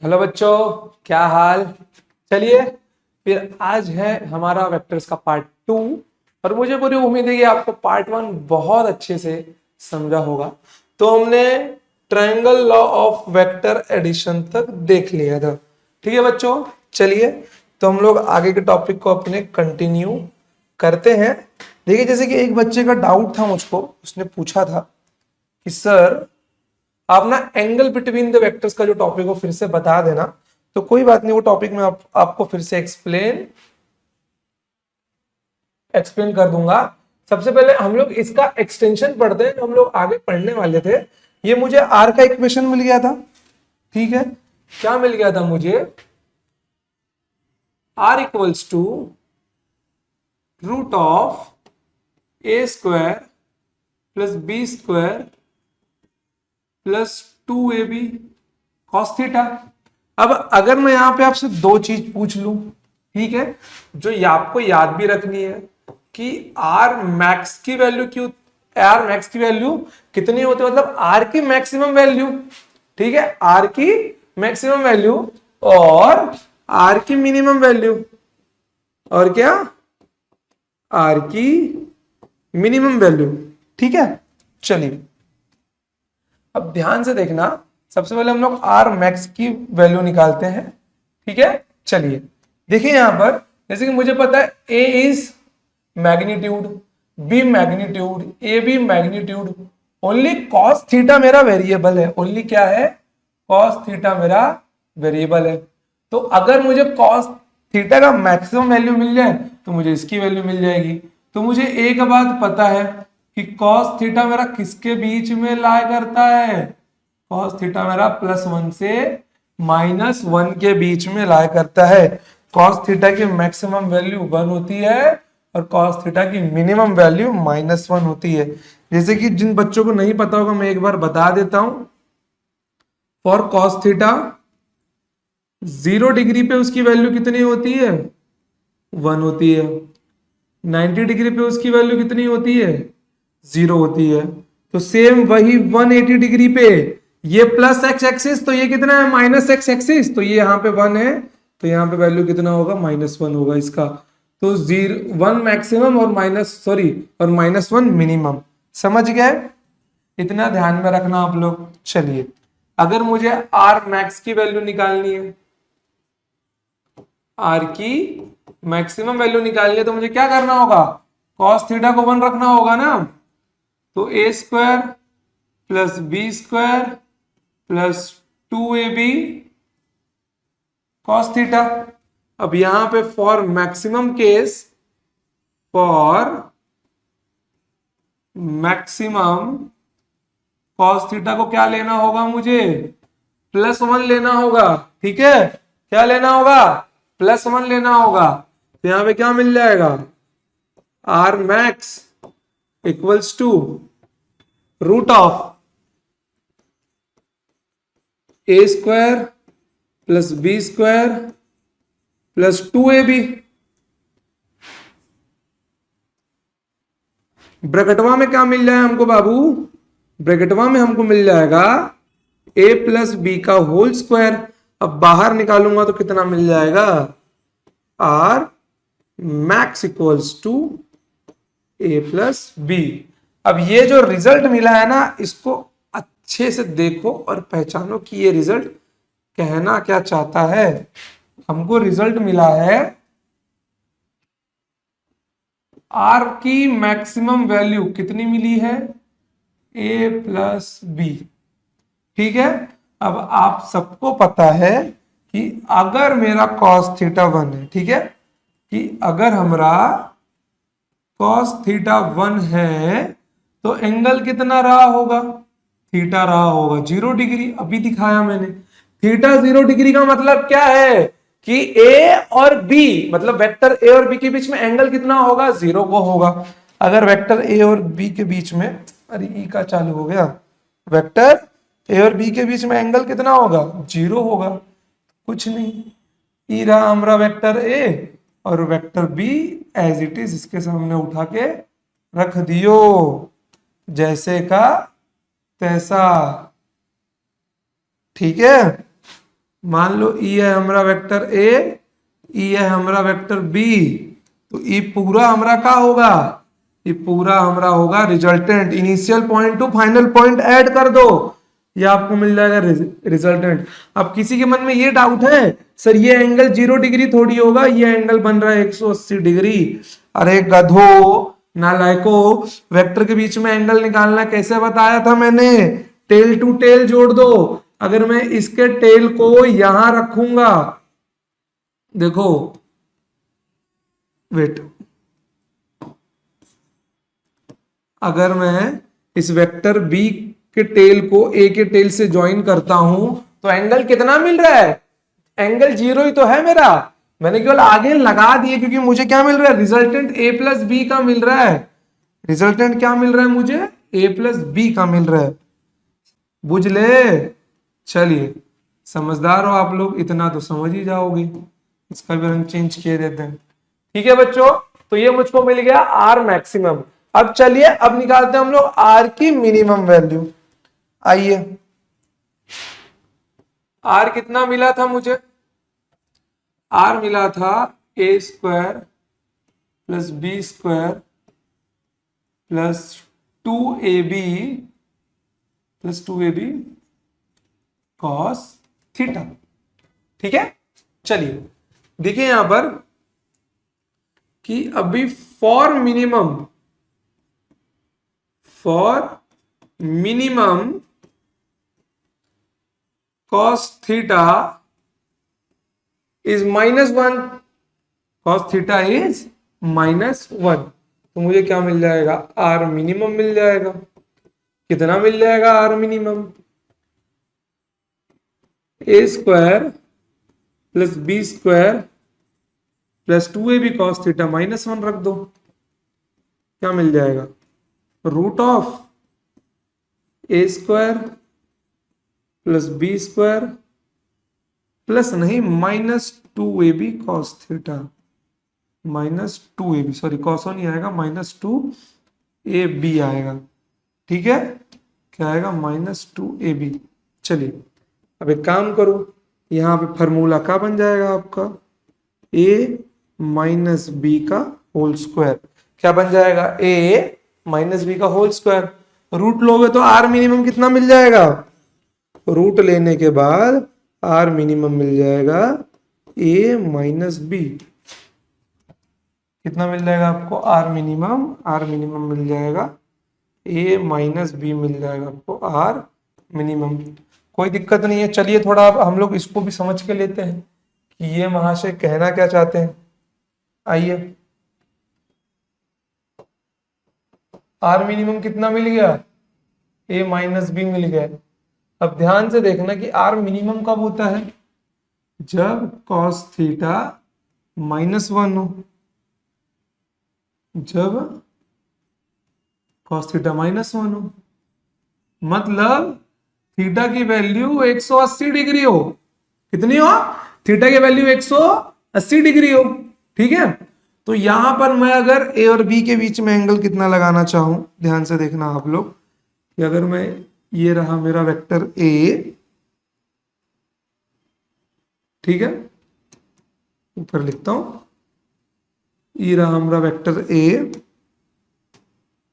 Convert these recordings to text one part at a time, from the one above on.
Hello बच्चों, क्या हाल। चलिए, फिर आज है हमारा वेक्टर्स का पार्ट 2। और मुझे पूरी उम्मीद है कि आपको पार्ट 1 बहुत अच्छे से समझा होगा। तो हमने triangle law of vector addition तक देख लिया था। ठीक है बच्चों, चलिए तो हम लोग आगे के टॉपिक को अपने कंटिन्यू करते हैं। देखिए, जैसे कि एक बच्चे का डाउट था मुझको, उसने पूछा था कि सर आप ना एंगल बिटवीन द वेक्टर्स का जो टॉपिक हो फिर से बता देना। तो कोई बात नहीं, वो टॉपिक मैं आपको फिर से एक्सप्लेन एक्सप्लेन कर दूंगा। सबसे पहले हम लोग इसका एक्सटेंशन पढ़ते हैं जो हम लोग आगे पढ़ने वाले थे। ये मुझे आर का इक्वेशन मिल गया था। ठीक है, क्या मिल गया था मुझे? R equals to root of A square plus B square plus 2ab cos theta. अब अगर मैं यहां पे आपसे दो चीज पूछ लूं, ठीक है, जो आपको याद भी रखनी है कि आर मैक्स की वैल्यू क्यों, आर मैक्स की वैल्यू कितनी होती है, मतलब आर की मैक्सिमम वैल्यू। ठीक है, आर की मैक्सिमम वैल्यू और आर की मिनिमम वैल्यू, और क्या, आर की मिनिमम वैल्यू। ठीक है, चलिए अब ध्यान से देखना। सबसे पहले हम लोग आर मैक्स की वैल्यू निकालते हैं। ठीक है, चलिए देखिए यहां पर, जैसे कि मुझे पता है A is magnitude, B magnitude, A B magnitude. Only cos theta मेरा वेरिएबल है। ओनली क्या है? कॉस थीटा मेरा वेरिएबल है। तो अगर मुझे कॉस थीटा का मैक्सिमम वैल्यू मिल जाए तो मुझे इसकी वैल्यू मिल जाएगी। तो मुझे एक बात पता है कि कॉस थीटा मेरा किसके बीच में लाई करता है? कॉस थीटा मेरा +1 से -1 के बीच में लाई करता है। कॉस थीटा की मैक्सिमम वैल्यू 1 होती है और कॉस थीटा की मिनिमम वैल्यू -1 होती है। जैसे कि जिन बच्चों को नहीं पता होगा मैं एक बार बता देता हूं। फॉर कॉस थीटा 0 डिग्री पे उसकी वैल्यू कितनी होती है? 1 होती है। 90 डिग्री पे उसकी वैल्यू कितनी होती है? 0 होती है। तो सेम वही 180 डिग्री पे ये प्लस एक्स एक्सिस, तो ये कितना है? माइनस एक्स एक्सिस, तो ये यहाँ पे 1 है, तो यहाँ पे वैल्यू कितना होगा? -1 होगा इसका। तो 1 मैक्सिमम और -1 मिनिमम। समझ गए? इतना ध्यान में रखना आप लोग। चलिए, अगर मुझे आर मैक्स की वैल्यू निकालनी है, आर की मैक्सिमम वैल्यू निकालनी है, तो मुझे क्या करना होगा? कॉस थीटा को 1 रखना होगा ना। तो A square plus B square plus 2ab cos theta. अब यहां पे फॉर मैक्सिमम कॉस थीटा को क्या लेना होगा मुझे? +1 लेना होगा। ठीक है, क्या लेना होगा? +1 लेना होगा। तो यहां पे क्या मिल जाएगा? R max equals to root of A square plus B square plus 2ab। ब्रैकेटवा में क्या मिल जाए हमको बाबू? ब्रैकेटवा में हमको मिल जाएगा a प्लस बी का होल स्क्वायर। अब बाहर निकालूंगा तो कितना मिल जाएगा? R max equals to a plus b. अब ये जो रिजल्ट मिला है ना, इसको अच्छे से देखो और पहचानो कि ये रिजल्ट कहना क्या चाहता है। हमको रिजल्ट मिला है आर की मैक्सिमम वैल्यू कितनी मिली है? a plus b. ठीक है, अब आप सबको पता है कि अगर मेरा cos थीटा 1 है, ठीक है, कि अगर हमारा cos थीटा 1 है तो एंगल कितना रहा होगा? थीटा रहा होगा 0 डिग्री। अभी दिखाया मैंने। थीटा 0 डिग्री का मतलब क्या है? कि ए और बी, मतलब वेक्टर ए और बी के बीच में एंगल कितना होगा? 0 को होगा। अगर वेक्टर ए और बी के बीच में, अरे ई का चालू हो गया, वेक्टर ए और बी के बीच में एंगल कितना होगा? 0 होगा। कुछ नहीं, ई रहा हमारा वेक्टर ए और vector b as it is इसके सामने उठा के रख दियो, जैसे का तैसा। ठीक है, मान लो ई है हमारा वेक्टर ए, ई है हमारा वेक्टर बी, तो ई पूरा हमारा क्या होगा, ये पूरा हमारा होगा resultant. Initial point two final point add कर दो, ये आपको मिल जाएगा रिजल्टेंट। अब किसी के मन में ये डाउट है सर ये एंगल 0 डिग्री थोड़ी होगा, ये एंगल बन रहा है 180 डिग्री। अरे गधो नालायको, वेक्टर के बीच में एंगल निकालना कैसे बताया था मैंने, टेल टू टेल जोड़ दो। अगर मैं इसके टेल को यहां रखूंगा, देखो वेट, अगर मैं इस वेक्टर बी के टेल को ए के टेल से ज्वाइन करता हूं तो एंगल कितना मिल रहा है, एंगल 0 ही तो है मेरा। मैंने केवल आगे लगा दिए क्योंकि मुझे क्या मिल रहा है, रिजल्टेंट ए प्लस बी का मिल रहा है। रिजल्टेंट क्या मिल रहा है मुझे, ए प्लस बी का मिल रहा है। बुझ ले, चलिए समझदार हो आप लोग, इतना तो समझ ही जाओगे। इसका भी रंग चेंज किए देते हैं। ठीक है बच्चों, तो ये मुझको मिल गया आर मैक्सिमम। अब चलिए अब निकालते हैं हम लोग आर की मिनिमम वैल्यू। आइए, आर कितना मिला था मुझे, आर मिला था A square plus B square plus 2ab plus 2ab cos theta. ठीक है, चलिए देखिए यहां पर कि अभी for minimum cos theta is -1, cos theta is -1, तो मुझे क्या मिल जाएगा, आर मिनिमम मिल जाएगा। कितना मिल जाएगा R minimum, a square plus B square plus 2ab cos theta -1 रख दो, क्या मिल जाएगा, root of A square plus B square plus नहीं -2ab cos theta, -2ab, sorry cos नहीं आएगा, -2ab आएगा। ठीक है, क्या आएगा, -2ab। चलिए अब एक काम करो, यहां पे फॉर्मूला क्या बन जाएगा आपका, a माइनस बी का होल स्क्वायर। क्या बन जाएगा, a माइनस बी का होल स्क्वायर। रूट लोगे तो आर मिनिमम कितना मिल जाएगा, रूट लेने के बाद आर मिनिमम मिल जाएगा a माइनस बी। कितना मिल जाएगा आपको, आर मिनिमम मिल जाएगा a माइनस बी मिल जाएगा आपको आर मिनिमम। कोई दिक्कत नहीं है। चलिए थोड़ा हम लोग इसको भी समझ के लेते हैं कि ये महाशय कहना क्या चाहते हैं। आइए, आर मिनिमम कितना मिल गया, a माइनस बी मिल गया। अब ध्यान से देखना कि आर मिनिमम कब होता है, जब cos थीटा -1 हो, जब cos थीटा -1 हो, मतलब थीटा की वैल्यू 180 डिग्री हो। कितनी हो, थीटा की वैल्यू 180 डिग्री हो। ठीक है, तो यहां पर मैं अगर ए और बी के बीच में एंगल कितना लगाना चाहूं, ध्यान से देखना आप लोग कि अगर मैं, ये रहा मेरा वेक्टर ए, ठीक है, ऊपर लिखता हूं, ये रहा हमारा वेक्टर ए,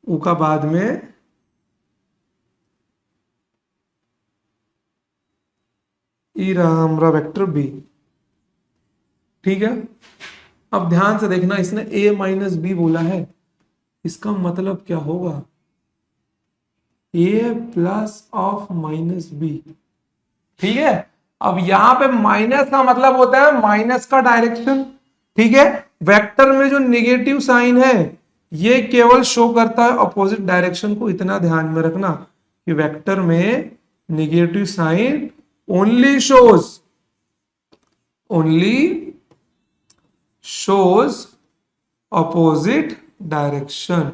ऊ का बाद में ई रहा हमारा वेक्टर बी। ठीक है, अब ध्यान से देखना, इसने a माइनस बी बोला है, इसका मतलब क्या होगा, a plus of minus b. ठीक है, अब यहां पे माइनस का मतलब होता है माइनस का डायरेक्शन। ठीक है, वेक्टर में जो नेगेटिव साइन है ये केवल शो करता है अपोजिट डायरेक्शन को, इतना ध्यान में रखना कि वेक्टर में negative sign only shows opposite direction।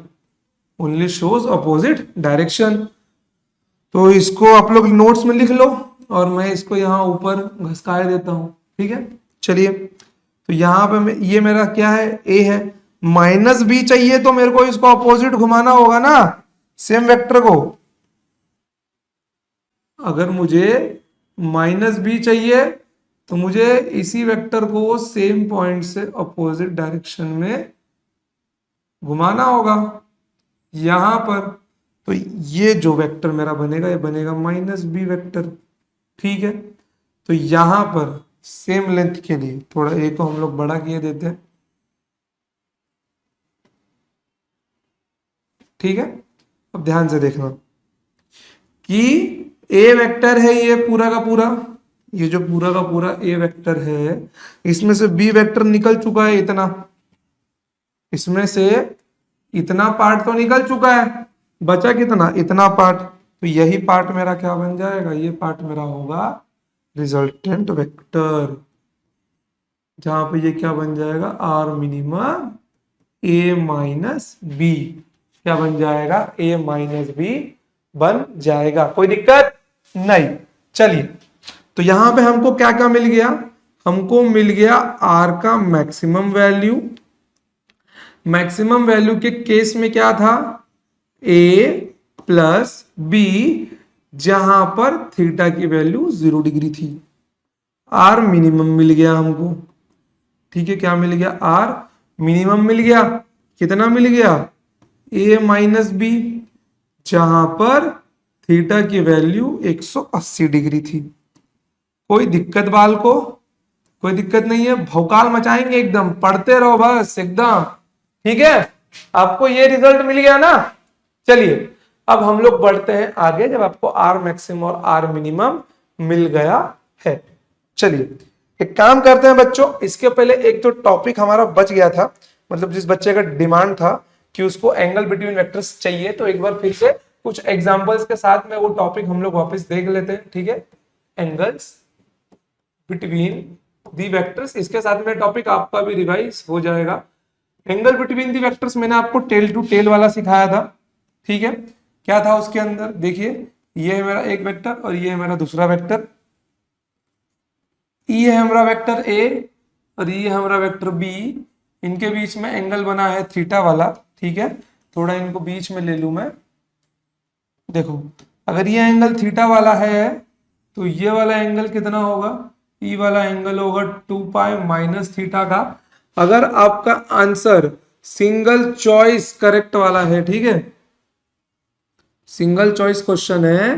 तो इसको आप लोग नोट्स में लिख लो और मैं इसको यहां ऊपर घसकाए देता हूं। ठीक है, चलिए, तो यहां पे ये मेरा क्या है, ए है, माइनस बी चाहिए तो मेरे को इसको अपोजिट घुमाना होगा ना, सेम वेक्टर को। अगर मुझे माइनस बी चाहिए तो मुझे इसी वेक्टर को सेम पॉइंट से अपोजिट डायरेक्शन में घुमाना होगा यहां पर। तो ये जो वेक्टर मेरा बनेगा, ये बनेगा -b वेक्टर। ठीक है, तो यहां पर सेम लेंथ के लिए थोड़ा ए को हम लोग बड़ा किए देते हैं। ठीक है, अब ध्यान से देखना कि ए वेक्टर है ये पूरा का पूरा, ये जो पूरा का पूरा ए वेक्टर है, इसमें से बी वेक्टर निकल चुका है इतना, इसमें से इतना पार्ट तो निकल चुका है, बचा कितना, इतना पार्ट। तो यही पार्ट मेरा क्या बन जाएगा, ये पार्ट मेरा होगा रिजल्टेंट वेक्टर, जहां पे ये क्या बन जाएगा, R minimum a minus b, क्या बन जाएगा, ए माइनस बी बन जाएगा। कोई दिक्कत नहीं। चलिए, तो यहां पे हमको क्या क्या मिल गया, हमको मिल गया आर का मैक्सिमम वैल्यू। मैक्सिमम वैल्यू के केस में क्या था, ए प्लस बी, जहां पर थीटा की वैल्यू 0 डिग्री थी। आर मिनिमम मिल गया हमको। ठीक है, क्या मिल गया, आर मिनिमम मिल गया। कितना मिल गया, ए माइनस बी, जहां पर थीटा की वैल्यू 180 डिग्री थी। कोई दिक्कत बाल को, कोई दिक्कत नहीं है, भौकाल मचाएंगे एकदम, पढ़ते रहो बस एकदम। ठीक है, आपको ये रिजल्ट मिल गया ना। चलिए, अब हम लोग बढ़ते हैं आगे, जब आपको आर मैक्सिमम और आर मिनिमम मिल गया है। चलिए, एक काम करते हैं बच्चों, इसके पहले एक तो टॉपिक हमारा बच गया था, मतलब जिस बच्चे का डिमांड था कि उसको एंगल बिटवीन वेक्टर्स चाहिए, तो एक बार फिर से कुछ एग्जांपल्स के साथ में वो टॉपिक हम लोग वापस देख लेते हैं। ठीक है, एंगल्स बिटवीन दी वेक्टर्स, इसके साथ में टॉपिक आपका भी रिवाइज हो जाएगा। एंगल बिटवीन दी वेक्टर्स मैंने आपको टेल टू टेल वाला सिखाया था। ठीक है, क्या था उसके अंदर, देखिए ये है मेरा एक वेक्टर और ये है मेरा दूसरा वेक्टर, ये है हमारा वेक्टर ए और ये है हमारा वेक्टर बी, इनके बीच में एंगल बना है थीटा वाला। ठीक है, थोड़ा इनको बीच में ले लूं मैं। देखो, अगर ये एंगल थीटा वाला है तो ये वाला एंगल कितना होगा, ई वाला एंगल होगा 2 पाई माइनस थीटा का। अगर आपका आंसर सिंगल चॉइस करेक्ट वाला है, ठीक है, सिंगल चॉइस क्वेश्चन है,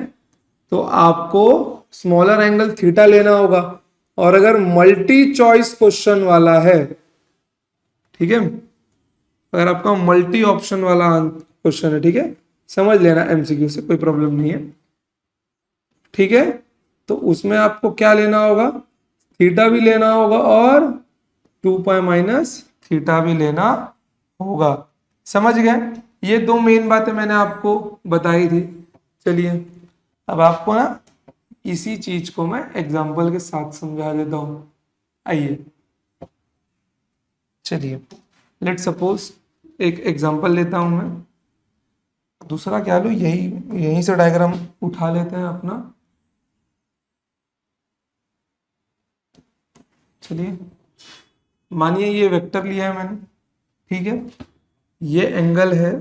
तो आपको स्मॉलर एंगल थीटा लेना होगा। और अगर मल्टी चॉइस क्वेश्चन वाला है, ठीक है, अगर आपका मल्टी ऑप्शन वाला क्वेश्चन है, ठीक है, समझ लेना एमसीक्यू से, कोई प्रॉब्लम नहीं है। ठीक है, तो उसमें आपको क्या लेना होगा, थीटा भी लेना होगा और 2 पाई माइनस थीटा भी लेना होगा। समझ गए, ये दो मेन बातें मैंने आपको बताई थी। चलिए, अब आपको ना इसी चीज को मैं एग्जांपल के साथ समझा देता हूं। आइए, चलिए, लेट सपोज एक एग्जांपल लेता हूं मैं, दूसरा क्या लूं, यहीं से डायग्राम उठा लेते हैं अपना। चलिए, मानिए ये वेक्टर लिया है मैंने, ठीक है, ये एंगल है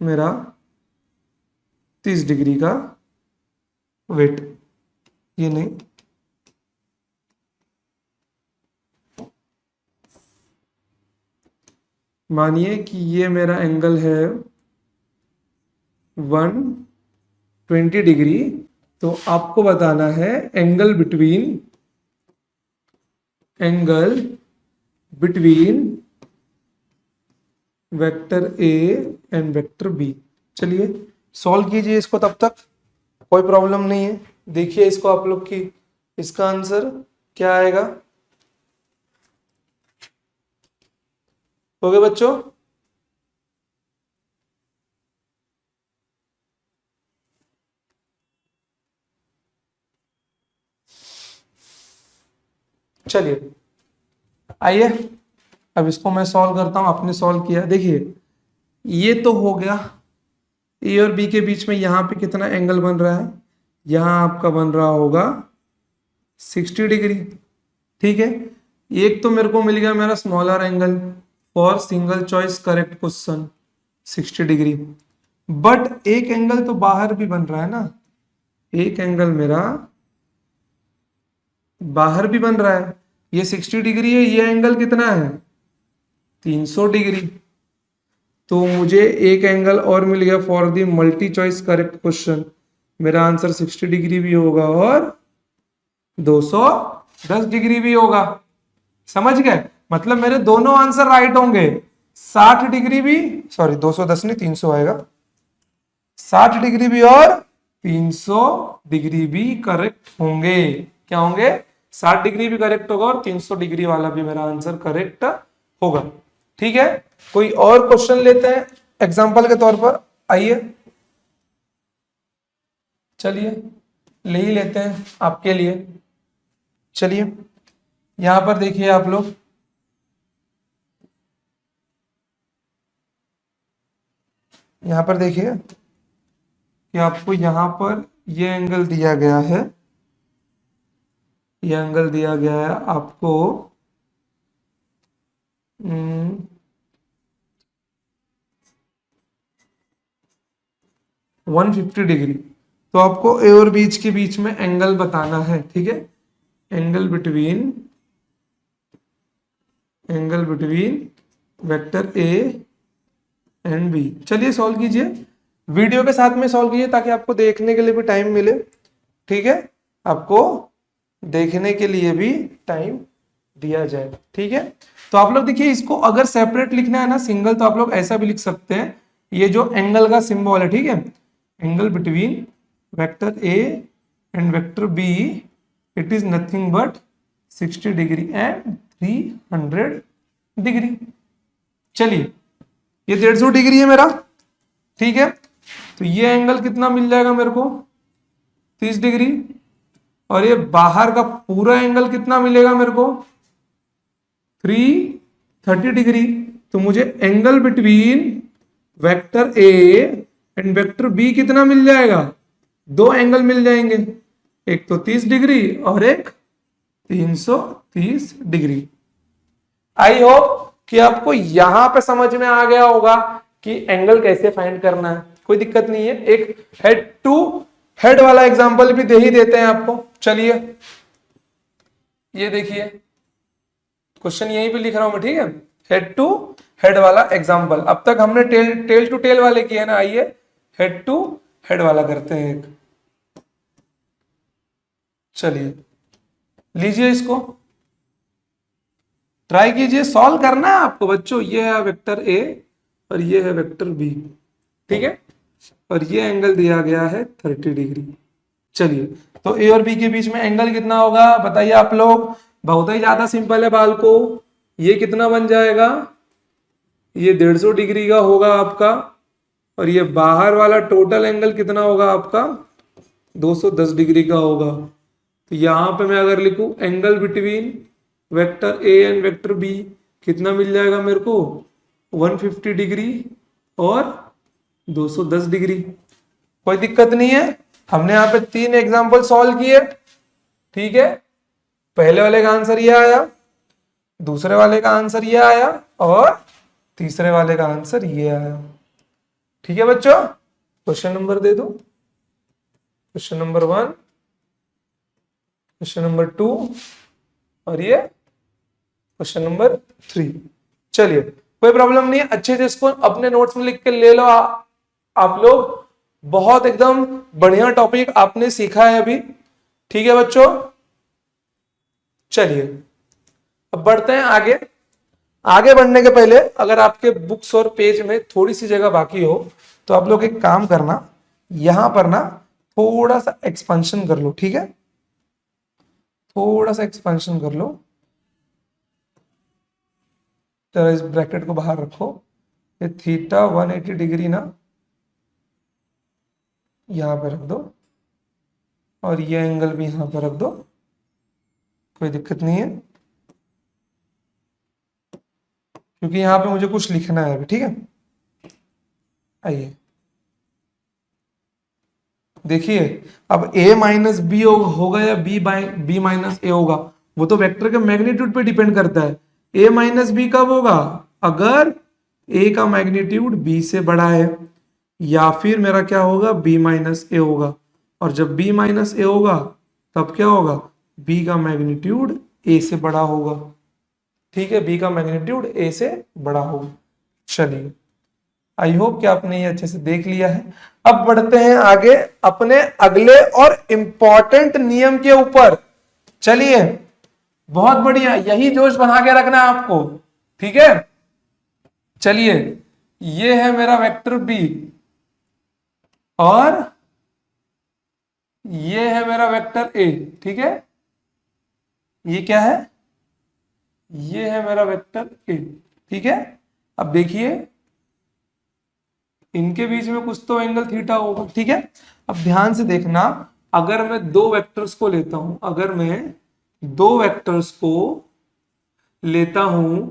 मेरा 30 डिग्री का, वेट ये नहीं, मानिए कि ये मेरा एंगल है 120 डिग्री। तो आपको बताना है angle between vector A and vector B. चलिए, सॉल्व कीजिए इसको, तब तक कोई प्रॉब्लम नहीं है। देखिए इसको आप लोग की, इसका आंसर क्या आएगा। हो गया बच्चों, चलिए आइए, अब इसको मैं सॉल्व करता हूं। आपने सॉल्व किया, देखिए ये तो हो गया, ए और बी के बीच में यहां पे कितना एंगल बन रहा है, यहां आपका बन रहा होगा 60 डिग्री। ठीक है, एक तो मेरे को मिल गया मेरा smaller angle for single choice correct question 60 degree, but एक एंगल तो बाहर भी बन रहा है ना, एक एंगल मेरा बाहर भी बन रहा है, ये 60 डिग्री है, ये एंगल कितना है 300 डिग्री। तो मुझे एक एंगल और मिल गया for the multi choice correct question. मेरा आंसर 60 डिग्री भी होगा और 210 डिग्री भी होगा। समझ गए, मतलब मेरे दोनों आंसर राइट होंगे। 60 डिग्री भी, सॉरी 210 नहीं 300 आएगा, 60 डिग्री भी और 300 डिग्री भी करेक्ट होंगे। क्या होंगे, 60 डिग्री भी करेक्ट होगा और 300 डिग्री वाला भी मेरा आंसर करेक्ट होगा। ठीक है, कोई और क्वेश्चन लेते हैं एग्जांपल के तौर पर, आइए चलिए ले ही लेते हैं आपके लिए। चलिए यहां पर देखिए आप लोग, यहां पर देखिए कि आपको यहां पर ये एंगल दिया गया है, ये एंगल दिया गया है आपको 150 डिग्री। तो आपको ए और बीच के बीच में एंगल बताना है। ठीक है, angle between vector A and b. चलिए सॉल्व कीजिए, वीडियो के साथ में सॉल्व कीजिए ताकि आपको देखने के लिए भी टाइम मिले। ठीक है, आपको देखने के लिए भी टाइम दिया जाए। ठीक है, तो आप लोग देखिए, इसको अगर सेपरेट लिखना है ना सिंगल, तो आप लोग ऐसा भी लिख सकते हैं, ये जो एंगल का सिंबल है, ठीक है, angle between vector A and vector b, it is nothing but 60 degree and 300 degree. चलिए ये 150 डिग्री है मेरा। ठीक है, तो ये एंगल कितना मिल जाएगा मेरे को 30 डिग्री, और ये बाहर का पूरा एंगल कितना मिलेगा मेरे को 330 डिग्री। तो मुझे angle between vector A and vector b कितना मिल जाएगा, दो एंगल मिल जाएंगे, एक तो 30 डिग्री और एक 330 डिग्री। आई होप कि आपको यहां पे समझ में आ गया होगा कि एंगल कैसे फाइंड करना है। कोई दिक्कत नहीं है, एक हेड टू हेड वाला एग्जांपल भी दे ही देते हैं आपको। चलिए ये देखिए, क्वेश्चन यहीं पे लिख रहा हूं मैं, ठीक है, हेड टू हेड वाला एग्जांपल। अब तक हमने टेल टू टेल वाले किए ना, आइए हेड टू हेड वाला करते हैं एक। चलिए लीजिए, इसको ट्राई कीजिए, सॉल्व करना है आपको बच्चों। ये है वेक्टर ए और ये है वेक्टर बी, ठीक है, और ये एंगल दिया गया है 30 डिग्री। चलिए, तो ए और बी के बीच में एंगल कितना होगा बताइए आप लोग। बहुत ही ज्यादा सिंपल है बाल को, ये कितना बन जाएगा, ये 150 डिग्री का होगा आपका, और ये बाहर वाला टोटल एंगल कितना होगा आपका 210 डिग्री का होगा। तो यहां पे मैं अगर लिखूं angle between vector A and vector b, कितना मिल जाएगा मेरे को 150 डिग्री और 210 डिग्री। कोई दिक्कत नहीं है, हमने यहाँ पे 3 एग्जांपल सॉल्व किए। ठीक है, पहले वाले का आंसर ये आया, दूसरे वाले का आंसर ये आया और तीसरे वाले का आंसर ये आया। ठीक है बच्चों, क्वेश्चन नंबर दे दो, क्वेश्चन नंबर 1, क्वेश्चन नंबर 2 और ये क्वेश्चन नंबर 3। चलिए कोई प्रॉब्लम नहीं है, अच्छे से इसको अपने नोट्स में लिख के ले लो आप लोग। बहुत एकदम बढ़िया टॉपिक आपने सीखा है अभी। ठीक है बच्चों, चलिए अब बढ़ते हैं आगे। आगे बढ़ने के पहले अगर आपके बुक्स और पेज में थोड़ी सी जगह बाकी हो तो आप लोग एक काम करना, यहां पर ना थोड़ा सा एक्सपेंशन कर लो। ठीक है, थोड़ा सा एक्सपेंशन कर लो, तो इस ब्रैकेट को बाहर रखो, ये थीटा 180 डिग्री ना यहां पर रख दो, और ये एंगल भी यहां पर रख दो, कोई दिक्कत नहीं है, क्योंकि यहां पे मुझे कुछ लिखना है अभी। ठीक है, आइए देखिए, अब a माइनस बी होगा या b माइनस ए होगा, वो तो वेक्टर के मैग्नीट्यूड पे डिपेंड करता है। a माइनस बी कब होगा, अगर a का मैग्नीट्यूड b से बड़ा है, या फिर मेरा क्या होगा b माइनस ए होगा, और जब b माइनस ए होगा तब क्या होगा, बी का मैग्नीट्यूड ए से बड़ा होगा। ठीक है, बी का मैग्नीट्यूड ए से बड़ा होगा। चलिए, आई होप कि आपने ये अच्छे से देख लिया है। अब बढ़ते हैं आगे अपने अगले और इंपॉर्टेंट नियम के ऊपर। चलिए, बहुत बढ़िया, यही जोश बना के रखना है आपको। ठीक है, चलिए, ये है मेरा वेक्टर बी और ये है मेरा वेक्टर ए। ठीक है, ये क्या है, ये है मेरा वेक्टर ए। ठीक है, अब देखिए इनके बीच में कुछ तो एंगल थीटा होगा। ठीक है, अब ध्यान से देखना, अगर मैं दो वेक्टर्स को लेता हूं, अगर मैं दो वेक्टर्स को लेता हूं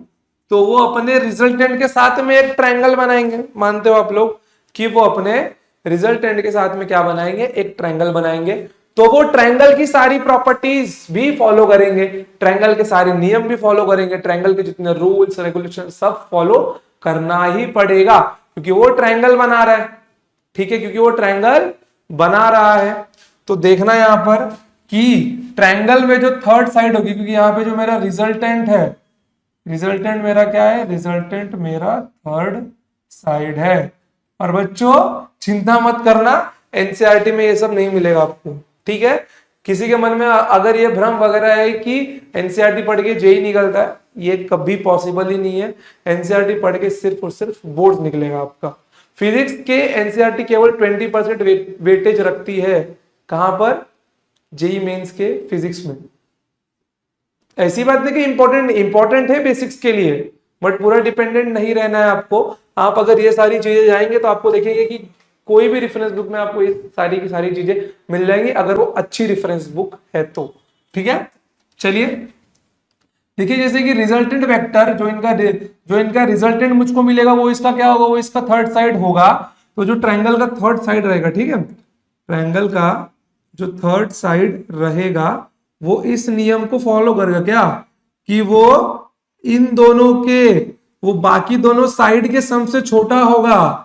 तो वो अपने रिजल्टेंट के साथ में एक ट्रायंगल बनाएंगे। मानते हो आप लोग कि वो अपने रिजल्टेंट के साथ में क्या बनाएंगे, एक ट्रायंगल बनाएंगे। तो वो ट्रायंगल की सारी प्रॉपर्टीज भी फॉलो करेंगे, ट्रायंगल के सारे नियम भी फॉलो करेंगे, ट्रायंगल के जितने रूल्स रेगुलेशन सब फॉलो करना ही पड़ेगा, क्योंकि वो ट्रायंगल बना रहा है। ठीक है, क्योंकि वो ट्रायंगल बना रहा है। तो देखना यहां पर कि ट्रायंगल में जो थर्ड साइड होगी, क्योंकि यहां पे जो मेरा रिजल्टेंट है, रिजल्टेंट मेरा क्या है, रिजल्टेंट मेरा थर्ड साइड है। और बच्चों चिंता मत करना, एनसीईआरटी में ये सब नहीं मिलेगा आपको। ठीक है, किसी के मन में अगर ये भ्रम वगैरह है कि एनसीईआरटी पढ़ के जेई निकलता है, ये कभी पॉसिबल ही नहीं है। एनसीईआरटी पढ़ के सिर्फ और सिर्फ बोर्ड निकलेगा आपका। फिजिक्स के एनसीईआरटी केवल 20% वेटेज रखती है। कहां पर, जेई मेंस के फिजिक्स में। ऐसी बात नहीं कि इंपॉर्टेंट है बेसिक्स के लिए, बट पूरा डिपेंडेंट नहीं रहना है आपको। आप अगर ये सारी चीजें जाएंगे तो आपको देखेंगे कि कोई भी रेफरेंस बुक में आपको ये सारी की सारी चीजें मिल जाएंगी, अगर वो अच्छी रेफरेंस बुक है तो। ठीक है, चलिए देखिए, जैसे कि रिजल्टेंट वेक्टर जो इनका रिजल्टेंट मुझको मिलेगा, वो इसका क्या होगा, वो इसका थर्ड साइड होगा। तो जो ट्रायंगल का थर्ड साइड रहेगा, ठीक है, ट्रायंगल का जो थर्ड साइड रहेगा वो इस नियम को फॉलो करेगा, क्या कि वो इन दोनों के, वो बाकी दोनों साइड के सम से छोटा होगा,